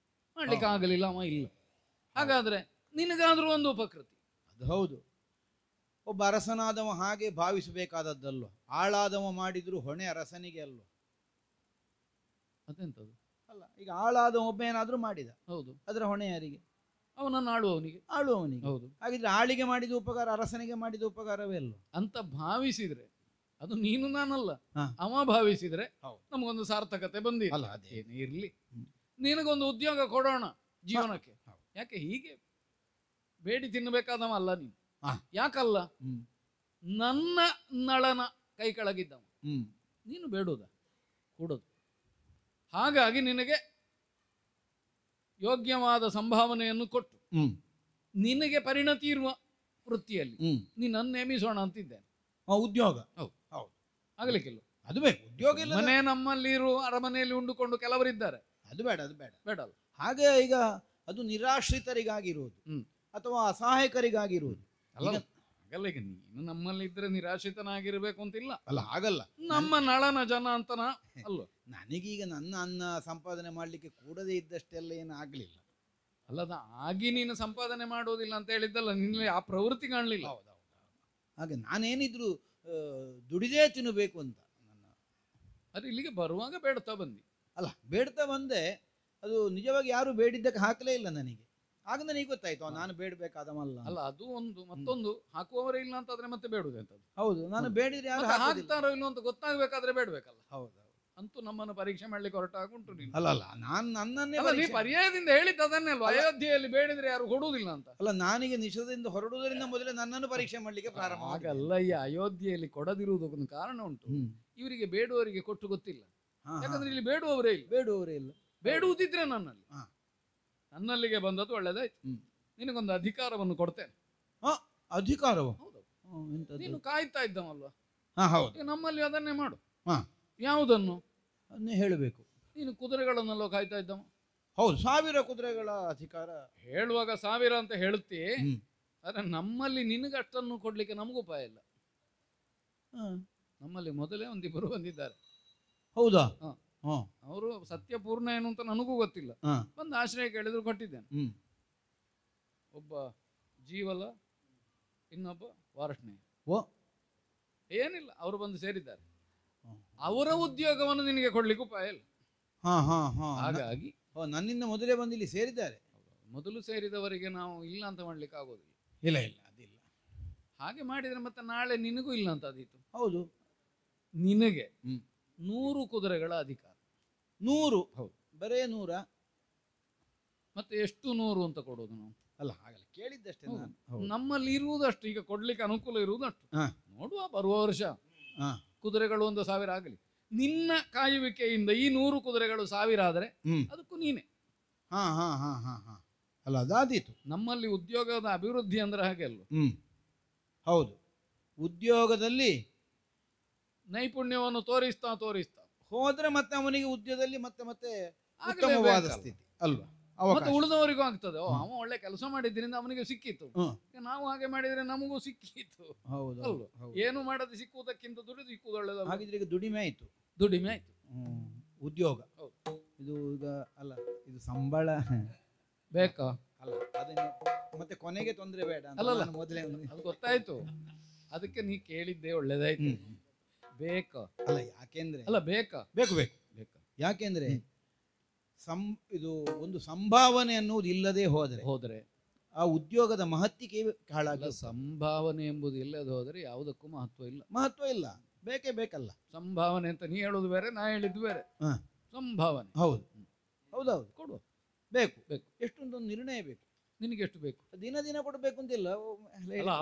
Speaker 1: ಮಾಡ್ಲಿಕ್ಕೆ ಆಗಲಿಲ್ಲ, ಅವ ಇಲ್ಲ. ಹಾಗಾದ್ರೆ ನಿನಗಾದ್ರೂ ಒಂದು ಉಪಕೃತಿ.
Speaker 2: ಅದು ಹೌದು. ಒಬ್ಬ ಅರಸನಾದವ ಹಾಗೆ ಭಾವಿಸಬೇಕಾದದ್ದಲ್ವ. ಆಳಾದವ ಮಾಡಿದ್ರು ಹೊಣೆ ಅರಸನಿಗೆ ಅಲ್ವ.
Speaker 1: ಅದೆಂತದು?
Speaker 2: ಅಲ್ಲ, ಈಗ ಆಳಾದವ ಒಬ್ಬ ಏನಾದ್ರೂ ಮಾಡಿದ,
Speaker 1: ಹೌದು,
Speaker 2: ಅದರ ಹೊಣೆ ಯಾರಿಗೆ?
Speaker 1: ಅವನನ್ನು ಆಳುವವನಿಗೆ.
Speaker 2: ಆಳುವವನಿಗೆ.
Speaker 1: ಹೌದು.
Speaker 2: ಹಾಗಿದ್ರೆ ಆಳಿಗೆ ಮಾಡಿದ ಉಪಕಾರ ಅರಸನಿಗೆ ಮಾಡಿದ ಉಪಕಾರವೇ ಅಲ್ವ
Speaker 1: ಅಂತ ಭಾವಿಸಿದ್ರೆ ಅದು ನೀನು ನಾನಲ್ಲ,
Speaker 2: ಹಾ.
Speaker 1: ಅವ ಭಾವಿಸಿದ್ರೆ
Speaker 2: ಹೌದು.
Speaker 1: ನಮಗೊಂದು ಸಾರ್ಥಕತೆ ಬಂದಿದೆ.
Speaker 2: ಅಲ್ಲ, ಅದೇ.
Speaker 1: ಏನೇ ಇರ್ಲಿ, ನಿನಗೊಂದು ಉದ್ಯೋಗ ಕೊಡೋಣ ಜೀವನಕ್ಕೆ.
Speaker 2: ಹೌದು.
Speaker 1: ಯಾಕೆ ಹೀಗೆ ಬೇಡಿ ತಿನ್ನಬೇಕಾದವ ಅಲ್ಲ ನೀನು.
Speaker 2: ಹಾ.
Speaker 1: ಯಾಕಲ್ಲ?
Speaker 2: ಹ್ಮ್.
Speaker 1: ನನ್ನ ನಳನ ಕೈ ಕೆಳಗಿದ್ದವ
Speaker 2: ಹ್ಮ್.
Speaker 1: ನೀನು ಬೇಡುವುದ ಕೊಡೋದು. ಹಾಗಾಗಿ ನಿನಗೆ ಯೋಗ್ಯವಾದ ಸಂಭಾವನೆಯನ್ನು ಕೊಟ್ಟು
Speaker 2: ಹ್ಮ್.
Speaker 1: ನಿನಗೆ ಪರಿಣತಿ ಇರುವ ವೃತ್ತಿಯಲ್ಲಿ
Speaker 2: ಹ್ಮ್.
Speaker 1: ನಿನ್ನನ್ನು ನೇಮಿಸೋಣ ಅಂತಿದ್ದೇನೆ.
Speaker 2: ಉದ್ಯೋಗ.
Speaker 1: ಹೌದು.
Speaker 2: ಹೌದು.
Speaker 1: ಆಗಲಿಕ್ಕಿಲ್ಲ.
Speaker 2: ಅದು ಬೇಕು. ಉದ್ಯೋಗ ಇಲ್ಲ.
Speaker 1: ಮನೆ ನಮ್ಮಲ್ಲಿ ಇರುವ ಅರಮನೆಯಲ್ಲಿ ಉಂಡುಕೊಂಡು ಕೆಲವರಿದ್ದಾರೆ.
Speaker 2: ಅದು ಬೇಡ, ಅದು ಬೇಡ.
Speaker 1: ಬೇಡಲ್ಲ.
Speaker 2: ಹಾಗೆ ಈಗ ಅದು ನಿರಾಶ್ರಿತರಿಗಾಗಿರುವುದು
Speaker 1: ಹ್ಮ್.
Speaker 2: ಅಥವಾ ಅಸಹಾಯಕರಿಗಾಗಿರುವುದು.
Speaker 1: ಅಲ್ಲ, ಹಾಗಲ್ಲ. ಈಗ ನೀನು ನಮ್ಮಲ್ಲಿ ಇದ್ರೆ ನಿರಾಶ್ರಿತನಾಗಿರ್ಬೇಕು ಅಂತಿಲ್ಲ.
Speaker 2: ಅಲ್ಲ, ಹಾಗಲ್ಲ.
Speaker 1: ನಮ್ಮ ನಳನ ಜನ ಅಂತನ ಅಲ್ಲ.
Speaker 2: ನನಗೀಗ ನನ್ನ ಅನ್ನ ಸಂಪಾದನೆ ಮಾಡ್ಲಿಕ್ಕೆ ಕೂಡದೇ ಇದ್ದಷ್ಟೆಲ್ಲ ಏನು ಆಗ್ಲಿಲ್ಲ.
Speaker 1: ಅಲ್ಲದ ಆಗಿ ನೀನು ಸಂಪಾದನೆ ಮಾಡುವುದಿಲ್ಲ ಅಂತ ಹೇಳಿದ್ದಲ್ಲ, ನಿನ್ನಲ್ಲಿ ಆ ಪ್ರವೃತ್ತಿ ಕಾಣಲಿಲ್ಲ.
Speaker 2: ಹಾಗೆ ನಾನೇನಿದ್ರು ದುಡಿದೇ ತಿನ್ನಬೇಕು ಅಂತ ನನ್ನ.
Speaker 1: ಅದು ಇಲ್ಲಿಗೆ ಬರುವಾಗ ಬೇಡ್ತಾ ಬಂದಿ.
Speaker 2: ಅಲ್ಲ, ಬೇಡ್ತಾ ಬಂದೆ. ಅದು ನಿಜವಾಗಿ ಯಾರು ಬೇಡಿದ್ದಕ್ಕೆ ಹಾಕಲೇ ಇಲ್ಲ ನನಗೆ. ಆಗ ನನಗೆ ಗೊತ್ತಾಯ್ತು ನಾನು ಬೇಡಬೇಕಾದವಲ್ಲ.
Speaker 1: ಅಲ್ಲ, ಅದು ಒಂದು. ಮತ್ತೊಂದು, ಹಾಕುವವರೇ ಇಲ್ಲ ಅಂತಾದ್ರೆ ಮತ್ತೆ ಬೇಡುದು ಅಂತದ್ದು.
Speaker 2: ಹೌದು, ನಾನು ಬೇಡಿದ್ರೆ ಯಾರು
Speaker 1: ಹಾಕ್ತಾರೋ ಇಲ್ಲೋ ಅಂತ ಗೊತ್ತಾಗಬೇಕಾದ್ರೆ ಬೇಡಬೇಕಲ್ಲ.
Speaker 2: ಹೌದು.
Speaker 1: ಅಂತೂ ನಮ್ಮನ್ನು ಪರೀಕ್ಷೆ ಮಾಡ್ಲಿಕ್ಕೆ ಹೊರಟಾಗುಂಟು ನೀನು.
Speaker 2: ಅಲ್ಲ, ಅಲ್ಲ, ನಾನು ನನ್ನನ್ನೇ
Speaker 1: ನೀ ಪರ್ಯಾಯದಿಂದ ಹೇಳಿದ್ದು ಅದನ್ನೇ ಅಲ್ವಾ, ಅಯೋಧ್ಯೆಯಲ್ಲಿ ಬೇಡಿದ್ರೆ ಯಾರು ಕೊಡುವುದಿಲ್ಲ ಅಂತ.
Speaker 2: ಅಲ್ಲ, ನಾನೀಗ ನಿಷೇಧದಿಂದ ಹೊರಡುವುದರಿಂದ ಮೊದಲೇ ನನ್ನನ್ನು ಪರೀಕ್ಷೆ ಮಾಡ್ಲಿಕ್ಕೆ ಪ್ರಾರಂಭ.
Speaker 1: ಹಾಗಲ್ಲ, ಈ ಅಯೋಧ್ಯೆಯಲ್ಲಿ ಕೊಡದಿರುವುದಕ್ಕೊಂದು ಕಾರಣ ಉಂಟು. ಇವರಿಗೆ ಬೇಡುವವರಿಗೆ ಕೊಟ್ಟು ಗೊತ್ತಿಲ್ಲ. ಯಾಕಂದ್ರೆ ಇಲ್ಲಿ ಬೇಡುವವರೇ ಇಲ್ಲ.
Speaker 2: ಬೇಡುವವರೇ ಇಲ್ಲ.
Speaker 1: ಬೇಡುವುದಿದ್ರೆ ನನ್ನಲ್ಲಿಗೆ ಬಂದದ್ದು ಒಳ್ಳೇದಾಯ್ತು. ನಿನಗೊಂದು ಅಧಿಕಾರವನ್ನು ಕೊಡ್ತೇನೆ.
Speaker 2: ಅಧಿಕಾರವು?
Speaker 1: ಹೌದು. ನೀನು ಕಾಯ್ತಾ ಇದ್ದವಲ್ವಾ.
Speaker 2: ಹೌದು.
Speaker 1: ನಮ್ಮಲ್ಲಿ ಅದನ್ನೇ ಮಾಡು.
Speaker 2: ಯಾವುದನ್ನು ಅದನ್ನೇ ಹೇಳಬೇಕು.
Speaker 1: ನೀನು ಕುದುರೆಗಳನ್ನೆಲ್ಲ ಕಾಯ್ತಾ ಇದ್ದವ.
Speaker 2: ಹೌದು, 1000 ಕುದುರೆಗಳ ಅಧಿಕಾರ.
Speaker 1: ಹೇಳುವಾಗ 1000 ಅಂತ ಹೇಳುತ್ತಿ. ಆದ್ರೆ ನಮ್ಮಲ್ಲಿ ನಿನಗೆ ಅಷ್ಟನ್ನು ಕೊಡ್ಲಿಕ್ಕೆ ನಮಗೂ ಉಪಾಯ ಇಲ್ಲ. ನಮ್ಮಲ್ಲಿ ಮೊದಲೇ ಒಂದಿಬ್ಬರು ಬಂದಿದ್ದಾರೆ.
Speaker 2: ಹೌದಾ?
Speaker 1: ಅವರು ಸತ್ಯಪೂರ್ಣ ಏನು ಅಂತ ನನಗೂ ಗೊತ್ತಿಲ್ಲ. ಒಂದು ಆಶ್ರಯ ಕೇಳಿದ್ರು ಕೊಟ್ಟಿದ್ದೇನೆ. ಒಬ್ಬ ಜೀವಲ, ಇನ್ನೊಬ್ಬ ವಾರ್ಷ್ಣೇಯ. ಏನಿಲ್ಲ, ಅವರು ಬಂದು ಸೇರಿದ್ದಾರೆ. ಅವರ ಉದ್ಯೋಗವನ್ನು ನಿನಗೆ ಕೊಡ್ಲಿಕ್ಕೆ ಉಪಾಯ ಇಲ್ಲ. ಹಾಗಾಗಿ
Speaker 2: ನನ್ನಿಂದ ಮೊದಲೇ ಬಂದು ಇಲ್ಲಿ ಸೇರಿದ್ದಾರೆ.
Speaker 1: ಮೊದಲು ಸೇರಿದವರಿಗೆ ನಾವು ಇಲ್ಲ ಅಂತ ಮಾಡ್ಲಿಕ್ಕೆ ಆಗೋದಿಲ್ಲ.
Speaker 2: ಇಲ್ಲ, ಇಲ್ಲ, ಅದಿಲ್ಲ.
Speaker 1: ಹಾಗೆ ಮಾಡಿದ್ರೆ ಮತ್ತೆ ನಾಳೆ ನಿನಗೂ ಇಲ್ಲ ಅಂತ ಅದೀತು.
Speaker 2: ಹೌದು.
Speaker 1: ನಿನಗೆ 100 ಕುದುರೆಗಳ ಅಧಿಕಾರ.
Speaker 2: 100?
Speaker 1: ಹೌದು.
Speaker 2: ಬರೇ 100?
Speaker 1: ಮತ್ತೆ ಎಷ್ಟು 100 ಅಂತ ಕೊಡೋದು ನಾವು?
Speaker 2: ಅಲ್ಲ, ಹಾಗಲ್ಲ, ಕೇಳಿದ್ದಷ್ಟೇ.
Speaker 1: ನಮ್ಮಲ್ಲಿ ಇರುವುದಷ್ಟು, ಈಗ ಕೊಡ್ಲಿಕ್ಕೆ ಅನುಕೂಲ ಇರುವುದಷ್ಟು ನೋಡುವ. ಬರುವ ವರ್ಷ ಕುದುರೆಗಳು 1000 ಆಗಲಿ. ನಿನ್ನ ಕಾಯುವಿಕೆಯಿಂದ ಈ 100 ಕುದುರೆಗಳು 1000 ಆದರೆ ಅದಕ್ಕೂ ನೀನೆ.
Speaker 2: ಅಲ್ಲ, ಅದಾದೀತು.
Speaker 1: ನಮ್ಮಲ್ಲಿ ಉದ್ಯೋಗದ ಅಭಿವೃದ್ಧಿ ಅಂದ್ರೆ ಹಾಗೆ ಅಲ್ಲ.
Speaker 2: ಹೌದು. ಉದ್ಯೋಗದಲ್ಲಿ
Speaker 1: ನೈಪುಣ್ಯವನ್ನು ತೋರಿಸ್ತಾ
Speaker 2: ಹೋದ್ರೆ ಮತ್ತೆ ಅವನಿಗೆ ಉದ್ಯೋಗದಲ್ಲಿ ಮತ್ತೆ ಉತ್ತಮವಾದ ಸ್ಥಿತಿ ಅಲ್ವಾ?
Speaker 1: ಮತ್ತೆ ಉಳಿದವರಿಗೂ ಆಗ್ತದೆ. ಅವ ಒಳ್ಳೆ ಕೆಲಸ ಮಾಡಿದ್ರಿಂದ ಅವನಿಗೆ ಸಿಕ್ಕಿತ್ತು, ನಾವು ಹಾಗೆ ಮಾಡಿದ್ರೆ ನಮಗೂ ಸಿಕ್ಕಿತ್ತು.
Speaker 2: ಹೌದು.
Speaker 1: ಏನು ಮಾಡದೆ ಸಿಕ್ಕುವುದಕ್ಕಿಂತ ದುಡಿದು ಸಿಕ್ಕುವುದು ಒಳ್ಳೆದಲ್ಲ.
Speaker 2: ಹಾಗಿದ್ರೆ ಈಗ ದುಡಿಮೆ ಆಯ್ತು. ಉದ್ಯೋಗ. ಇದು ಈಗ ಅಲ್ಲ, ಇದು ಸಂಬಳ
Speaker 1: ಬೇಕಾ?
Speaker 2: ಅಲ್ಲ, ಅದನ್ನು ಮತ್ತೆ ಕೊನೆಗೆ ತೊಂದರೆ ಬೇಡ
Speaker 1: ಅಲ್ಲ.
Speaker 2: ಮೊದಲೇ
Speaker 1: ಅದು ಗೊತ್ತಾಯ್ತು. ಅದಕ್ಕೆ ನೀ ಕೇಳಿದ್ದೆ ಒಳ್ಳೇದಾಯ್ತು. ಬೇಕಾ?
Speaker 2: ಅಲ್ಲ, ಯಾಕೆಂದ್ರೆ
Speaker 1: ಅಲ್ಲ, ಬೇಕಾ?
Speaker 2: ಬೇಕು. ಯಾಕೆಂದ್ರೆ ಇದು ಒಂದು ಸಂಭಾವನೆ ಅನ್ನುವುದು ಇಲ್ಲದೆ ಹೋದ್ರೆ ಆ ಉದ್ಯೋಗದ ಮಹತ್ವಕ್ಕೆ ಹಾಳಾಗ.
Speaker 1: ಸಂಭಾವನೆ ಎಂಬುದು ಇಲ್ಲದೆ ಹೋದರೆ ಯಾವುದಕ್ಕೂ ಮಹತ್ವ ಇಲ್ಲ. ಬೇಕಲ್ಲ. ಸಂಭಾವನೆ ಅಂತ ನೀ ಹೇಳೋದು ಬೇರೆ, ನಾ ಹೇಳಿದ್ದು ಬೇರೆ. ಸಂಭಾವನೆ.
Speaker 2: ಹೌದು. ಕೊಡುವ. ಬೇಕು.
Speaker 1: ಎಷ್ಟೊಂದೊಂದು ನಿರ್ಣಯ ಬೇಕು. ನಿನಗೆ ಎಷ್ಟು ಬೇಕು?
Speaker 2: ದಿನ ಕೊಡಬೇಕು ಅಂತಿಲ್ಲ.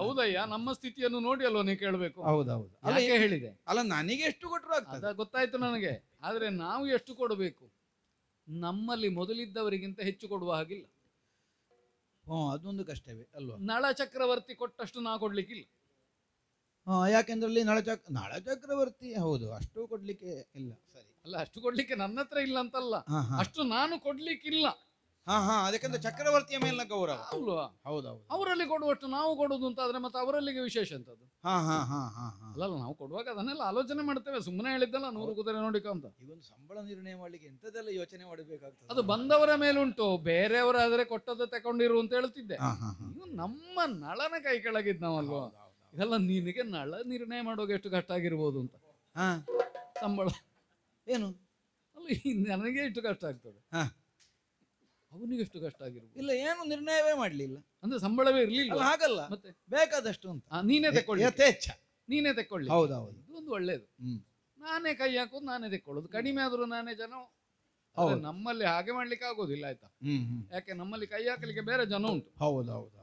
Speaker 1: ಹೌದಯ್ಯ, ನಮ್ಮ ಸ್ಥಿತಿಯನ್ನು ನೋಡಿ ಅಲ್ವ ನೀ ಕೇಳಬೇಕು.
Speaker 2: ಹೌದೌದು.
Speaker 1: ಯಾಕೆ ಹೇಳಿದೆ?
Speaker 2: ಅಲ್ಲ, ನನಗೆ ಎಷ್ಟು ಕೊಟ್ಟರು ಆಗ್ತದೆ,
Speaker 1: ಗೊತ್ತಾಯ್ತು ನನಗೆ. ಆದ್ರೆ ನಾವು ಎಷ್ಟು ಕೊಡಬೇಕು? ನಮ್ಮಲ್ಲಿ ಮೊದಲಿದ್ದವರಿಗಿಂತ ಹೆಚ್ಚು ಕೊಡುವ ಹಾಗಿಲ್ಲ.
Speaker 2: ಅದೊಂದು ಕಷ್ಟವೇ ಅಲ್ವಾ?
Speaker 1: ನಳ ಚಕ್ರವರ್ತಿ ಕೊಟ್ಟಷ್ಟು ನಾ ಕೊಡ್ಲಿಕ್ಕಿಲ್ಲ.
Speaker 2: ಯಾಕೆಂದ್ರೆ ನಳ ಚಕ್ರವರ್ತಿ ಹೌದು, ಅಷ್ಟು ಕೊಡ್ಲಿಕ್ಕೆ ಇಲ್ಲ. ಸರಿ.
Speaker 1: ಅಲ್ಲ, ಅಷ್ಟು ಕೊಡ್ಲಿಕ್ಕೆ ನನ್ನ ಹತ್ರ ಇಲ್ಲ ಅಂತಲ್ಲ, ಅಷ್ಟು ನಾನು ಕೊಡ್ಲಿಕ್ಕಿಲ್ಲ.
Speaker 2: ಹಾ ಹಾ, ಅದಕ್ಕೆಂತ ಚಕ್ರವರ್ತಿಯ ಮೇಲಿನ ಗೌರವ.
Speaker 1: ಅಲ್ವಾ?
Speaker 2: ಹೌದೌದು.
Speaker 1: ಅವರಲ್ಲಿ ಕೊಡುವಷ್ಟು ನಾವು ಕೊಡುದು ಅಂತ ಆದ್ರೆ ಮತ್ತೆ ಅವರಲ್ಲಿಗೆ ವಿಶೇಷ ಅಂತದ್ದು.
Speaker 2: ಹಾ ಹಾ ಹಾ ಹಾ ಹಾ.
Speaker 1: ಅಲ್ಲಲ್ಲ, ನಾವು ಕೊಡುವಾಗ ಅದನ್ನೆಲ್ಲ ಆಲೋಚನೆ ಮಾಡ್ತೇವೆ. ಸುಮ್ಮನೆ ಹೇಳಿದ್ದಲ್ಲ 100 ಕುದುರೆ ನೋಡಿಕ ಅಂತ.
Speaker 2: ಈಗೊಂದು ಸಂಬಳ ನಿರ್ಣಯ ಮಾಡ್ಲಿಕ್ಕೆ ಎಂತದೆಲ್ಲ ಯೋಚನೆ ಮಾಡಬೇಕಾಗ್ತದೆ.
Speaker 1: ಅದು ಬಂದವರ ಮೇಲುಂಟು, ಬೇರೆಯವರಾದ್ರೆ ಕೊಟ್ಟದ್ದು ತಕೊಂಡಿರು ಅಂತ ಹೇಳ್ತಿದ್ದೆ.
Speaker 2: ಹಾ ಹಾ ಹಾ.
Speaker 1: ಇವು ನಮ್ಮ ನಳನ ಕೈ ಕೆಳಗಿದ್ ನಾವಲ್ವಾ. ಇದೆಲ್ಲ ನಿನಗೆ ನಳ ನಿರ್ಣಯ ಮಾಡುವಾಗ ಎಷ್ಟು ಕಷ್ಟ ಆಗಿರ್ಬೋದು ಅಂತ.
Speaker 2: ಹಾ,
Speaker 1: ಸಂಬಳ
Speaker 2: ಏನು
Speaker 1: ಅಲ್ಲ, ನನಗೆ ಎಷ್ಟು ಕಷ್ಟ ಆಗ್ತದೆ,
Speaker 2: ಹಾ,
Speaker 1: ಅವನಿಗೆ ಎಷ್ಟು ಕಷ್ಟ ಆಗಿರ್ಬೋದು.
Speaker 2: ಇಲ್ಲ, ಏನು ನಿರ್ಣಯವೇ ಮಾಡ್ಲಿಲ್ಲ
Speaker 1: ಅಂದ್ರೆ ಸಂಬಳವೇ
Speaker 2: ಅಲ್ಲ,
Speaker 1: ಇರ್ಲಿಲ್ಲ.
Speaker 2: ಹಾಗಲ್ಲ,
Speaker 1: ಮತ್ತೆ
Speaker 2: ಬೇಕಾದಷ್ಟು ಅಂತ.
Speaker 1: ನೀನೇ ತೆಕ್ಕೊಳ್ಳಿ,
Speaker 2: ಯಥೇಚ್ಛ.
Speaker 1: ನೀನೇ ತೆಕ್ಕೊಳ್ಳಿ.
Speaker 2: ಹೌದೌದು.
Speaker 1: ಇದು ಒಂದು ಒಳ್ಳೇದು.
Speaker 2: ಹ್ಮ್.
Speaker 1: ನಾನೇ ಕೈ ಹಾಕೋದು, ನಾನೇ ತೆಕ್ಕೊಳ್ಳೋದು. ಕಡಿಮೆ ಆದ್ರೂ ನಾನೇ ಜನ.
Speaker 2: ಹೌದು.
Speaker 1: ಆದ್ರೆ ನಮ್ಮಲ್ಲಿ ಹಾಗೆ ಮಾಡ್ಲಿಕ್ಕೆ ಆಗೋದಿಲ್ಲ, ಆಯ್ತಾ?
Speaker 2: ಹ್ಮ್ ಹ್ಮ್.
Speaker 1: ಯಾಕೆ ನಮ್ಮಲ್ಲಿ ಕೈ ಹಾಕಲಿಕ್ಕೆ ಬೇರೆ ಜನ ಉಂಟು.
Speaker 2: ಹೌದೌದು.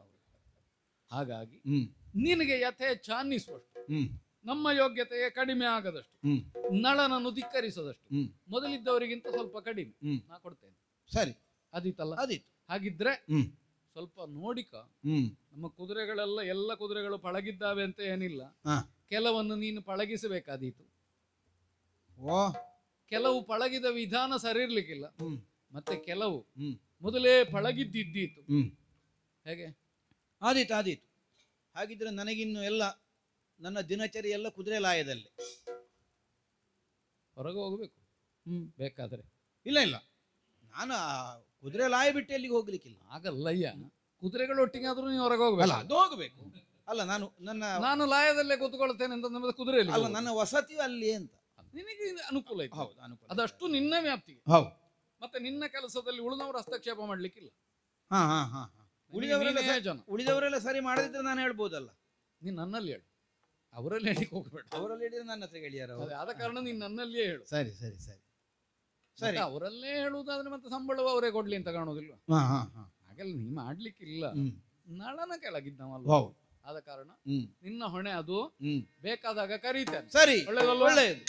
Speaker 1: ಹಾಗಾಗಿ
Speaker 2: ಹ್ಮ್
Speaker 1: ನಿನಗೆ ಯಥೇಚ್ಛ ಅನ್ನಿಸುವಷ್ಟು,
Speaker 2: ಹ್ಮ್
Speaker 1: ನಮ್ಮ ಯೋಗ್ಯತೆಗೆ ಕಡಿಮೆ ಆಗದಷ್ಟು,
Speaker 2: ಹ್ಮ್
Speaker 1: ನಳನನ್ನು ಧಿಕ್ಕರಿಸದಷ್ಟು,
Speaker 2: ಹ್ಮ್
Speaker 1: ಮೊದಲಿದ್ದವರಿಗಿಂತ ಸ್ವಲ್ಪ ಕಡಿಮೆ
Speaker 2: ಹ್ಮ್.
Speaker 1: ನಾ ಕೊಡ್ತೇನೆ.
Speaker 2: ಸರಿ,
Speaker 1: ಅದಿತ್ತಲ್ಲ?
Speaker 2: ಅದಿತ್ತು.
Speaker 1: ಹಾಗಿದ್ರೆ
Speaker 2: ಹ್ಮ್
Speaker 1: ಸ್ವಲ್ಪ ನೋಡಿಕ.
Speaker 2: ಹ್ಮ್.
Speaker 1: ನಮ್ಮ ಕುದುರೆಗಳೆಲ್ಲ, ಎಲ್ಲ ಕುದುರೆಗಳು ಪಳಗಿದ್ದಾವೆ ಅಂತ ಏನಿಲ್ಲ.
Speaker 2: ಹಾ.
Speaker 1: ಕೆಲವನ್ನು ನೀನು ಪಳಗಿಸಬೇಕಾದೀತು.
Speaker 2: ಓ.
Speaker 1: ಕೆಲವು ಪಳಗಿದ ವಿಧಾನ ಸರಿ ಇರ್ಲಿಕ್ಕಿಲ್ಲ.
Speaker 2: ಹ್ಮ್
Speaker 1: ಮತ್ತೆ ಕೆಲವು
Speaker 2: ಹ್ಮ್
Speaker 1: ಮೊದಲೇ ಪಳಗಿದ್ದಿದ್ದೀತು.
Speaker 2: ಹ್ಮ್.
Speaker 1: ಹೇಗೆ?
Speaker 2: ಆದೀತು ಆದೀತು. ಹಾಗಿದ್ರೆ ನನಗಿನ್ನು ಎಲ್ಲ ನನ್ನ ದಿನಚರಿ ಎಲ್ಲ ಕುದುರೆ ಲಾಯದಲ್ಲಿ.
Speaker 1: ಹೊರಗೆ ಹೋಗ್ಬೇಕು ಬೇಕಾದ್ರೆ.
Speaker 2: ಇಲ್ಲ ಇಲ್ಲ, ನಾನು ಆ ಕುದುರೆ ಲಾಯ ಬಿಟ್ಟು ಎಲ್ಲಿಗೆ ಹೋಗ್ಲಿಕ್ಕಿಲ್ಲ.
Speaker 1: ಆಗಲ್ಲಯ್ಯ, ಕುದುರೆಗಳು ಒಟ್ಟಿಗೆ ಆದ್ರೂ ನೀವು ಹೊರಗೆ
Speaker 2: ಅಲ್ಲ,
Speaker 1: ಹೋಗ್ಬೇಕು.
Speaker 2: ಅದು ಹೋಗ್ಬೇಕು. ಅಲ್ಲ,
Speaker 1: ನಾನು ಲಾಯದಲ್ಲೇ ಕೂತ್ಕೊಳ್ತೇನೆ ಅಂತ ನಮ್ಮದು ಕುದುರೆಯಲ್ಲಿ.
Speaker 2: ಅಲ್ಲ, ನನ್ನ ವಸತಿಯು ಅಲ್ಲಿ ಅಂತ.
Speaker 1: ನಿನಗೆ ಅನುಕೂಲ ಇದೆ.
Speaker 2: ಹೌದು, ಅನುಕೂಲ.
Speaker 1: ಅದಷ್ಟು ನಿನ್ನ ವ್ಯಾಪ್ತಿಗೆ.
Speaker 2: ಹೌದು.
Speaker 1: ಮತ್ತೆ ನಿನ್ನ ಕೆಲಸದಲ್ಲಿ ಉಳಿದವರು ಹಸ್ತಕ್ಷೇಪ ಮಾಡ್ಲಿಕ್ಕಿಲ್ಲ.
Speaker 2: ಹಾ ಹಾ ಹಾ ಹಾ. ಉಳಿದವರೆಲ್ಲ
Speaker 1: ನೀನೇ ಜನ.
Speaker 2: ಉಳಿದವರೆಲ್ಲ ಸರಿ ಮಾಡದಿದ್ರೆ ನಾನು ಹೇಳ್ಬೋದಲ್ಲ.
Speaker 1: ನೀನ್ ನನ್ನಲ್ಲಿ ಹೇಳು, ಅವರಲ್ಲಿ ಹೇಳಿಕ್ ಹೋಗ್ಬೇಡ.
Speaker 2: ಅವರಲ್ಲಿ ಹೇಳಿದ್ರೆ ನನ್ನ ಹತ್ರ ಹೇಳಿಯಾರ.
Speaker 1: ಅದೇ, ಆದ ಕಾರಣ ನೀನ್ ನನ್ನಲ್ಲಿಯೇ ಹೇಳು.
Speaker 2: ಸರಿ ಸರಿ ಸರಿ ಸರಿ.
Speaker 1: ಮತ್ತೆ ಅವರಲ್ಲೇ ಹೇಳುವುದಾದ್ರೆ ಮತ್ತೆ ಸಂಬಳವು ಅವರೇ ಕೊಡ್ಲಿ ಅಂತ ಕಾಣೋದಿಲ್ವಾ?
Speaker 2: ಹಾ ಹಾ ಹಾ.
Speaker 1: ಹಾಗೆಲ್ಲ ನೀ ಮಾಡ್ಲಿಕ್ಕಿಲ್ಲ.
Speaker 2: ಹ್ಮ್.
Speaker 1: ನಳನ ಕೆಳಗಿದ್ದವಲ್ಲ.
Speaker 2: ಹೌದು.
Speaker 1: ಆದ ಕಾರಣ
Speaker 2: ಹ್ಮ್
Speaker 1: ನಿನ್ನ ಹೊಣೆ ಅದು.
Speaker 2: ಹ್ಮ್.
Speaker 1: ಬೇಕಾದಾಗ ಕರೀತೇನೆ.
Speaker 2: ಸರಿ,
Speaker 1: ಒಳ್ಳೇದಲ್ವಾ?
Speaker 2: ಒಳ್ಳೆಯದು.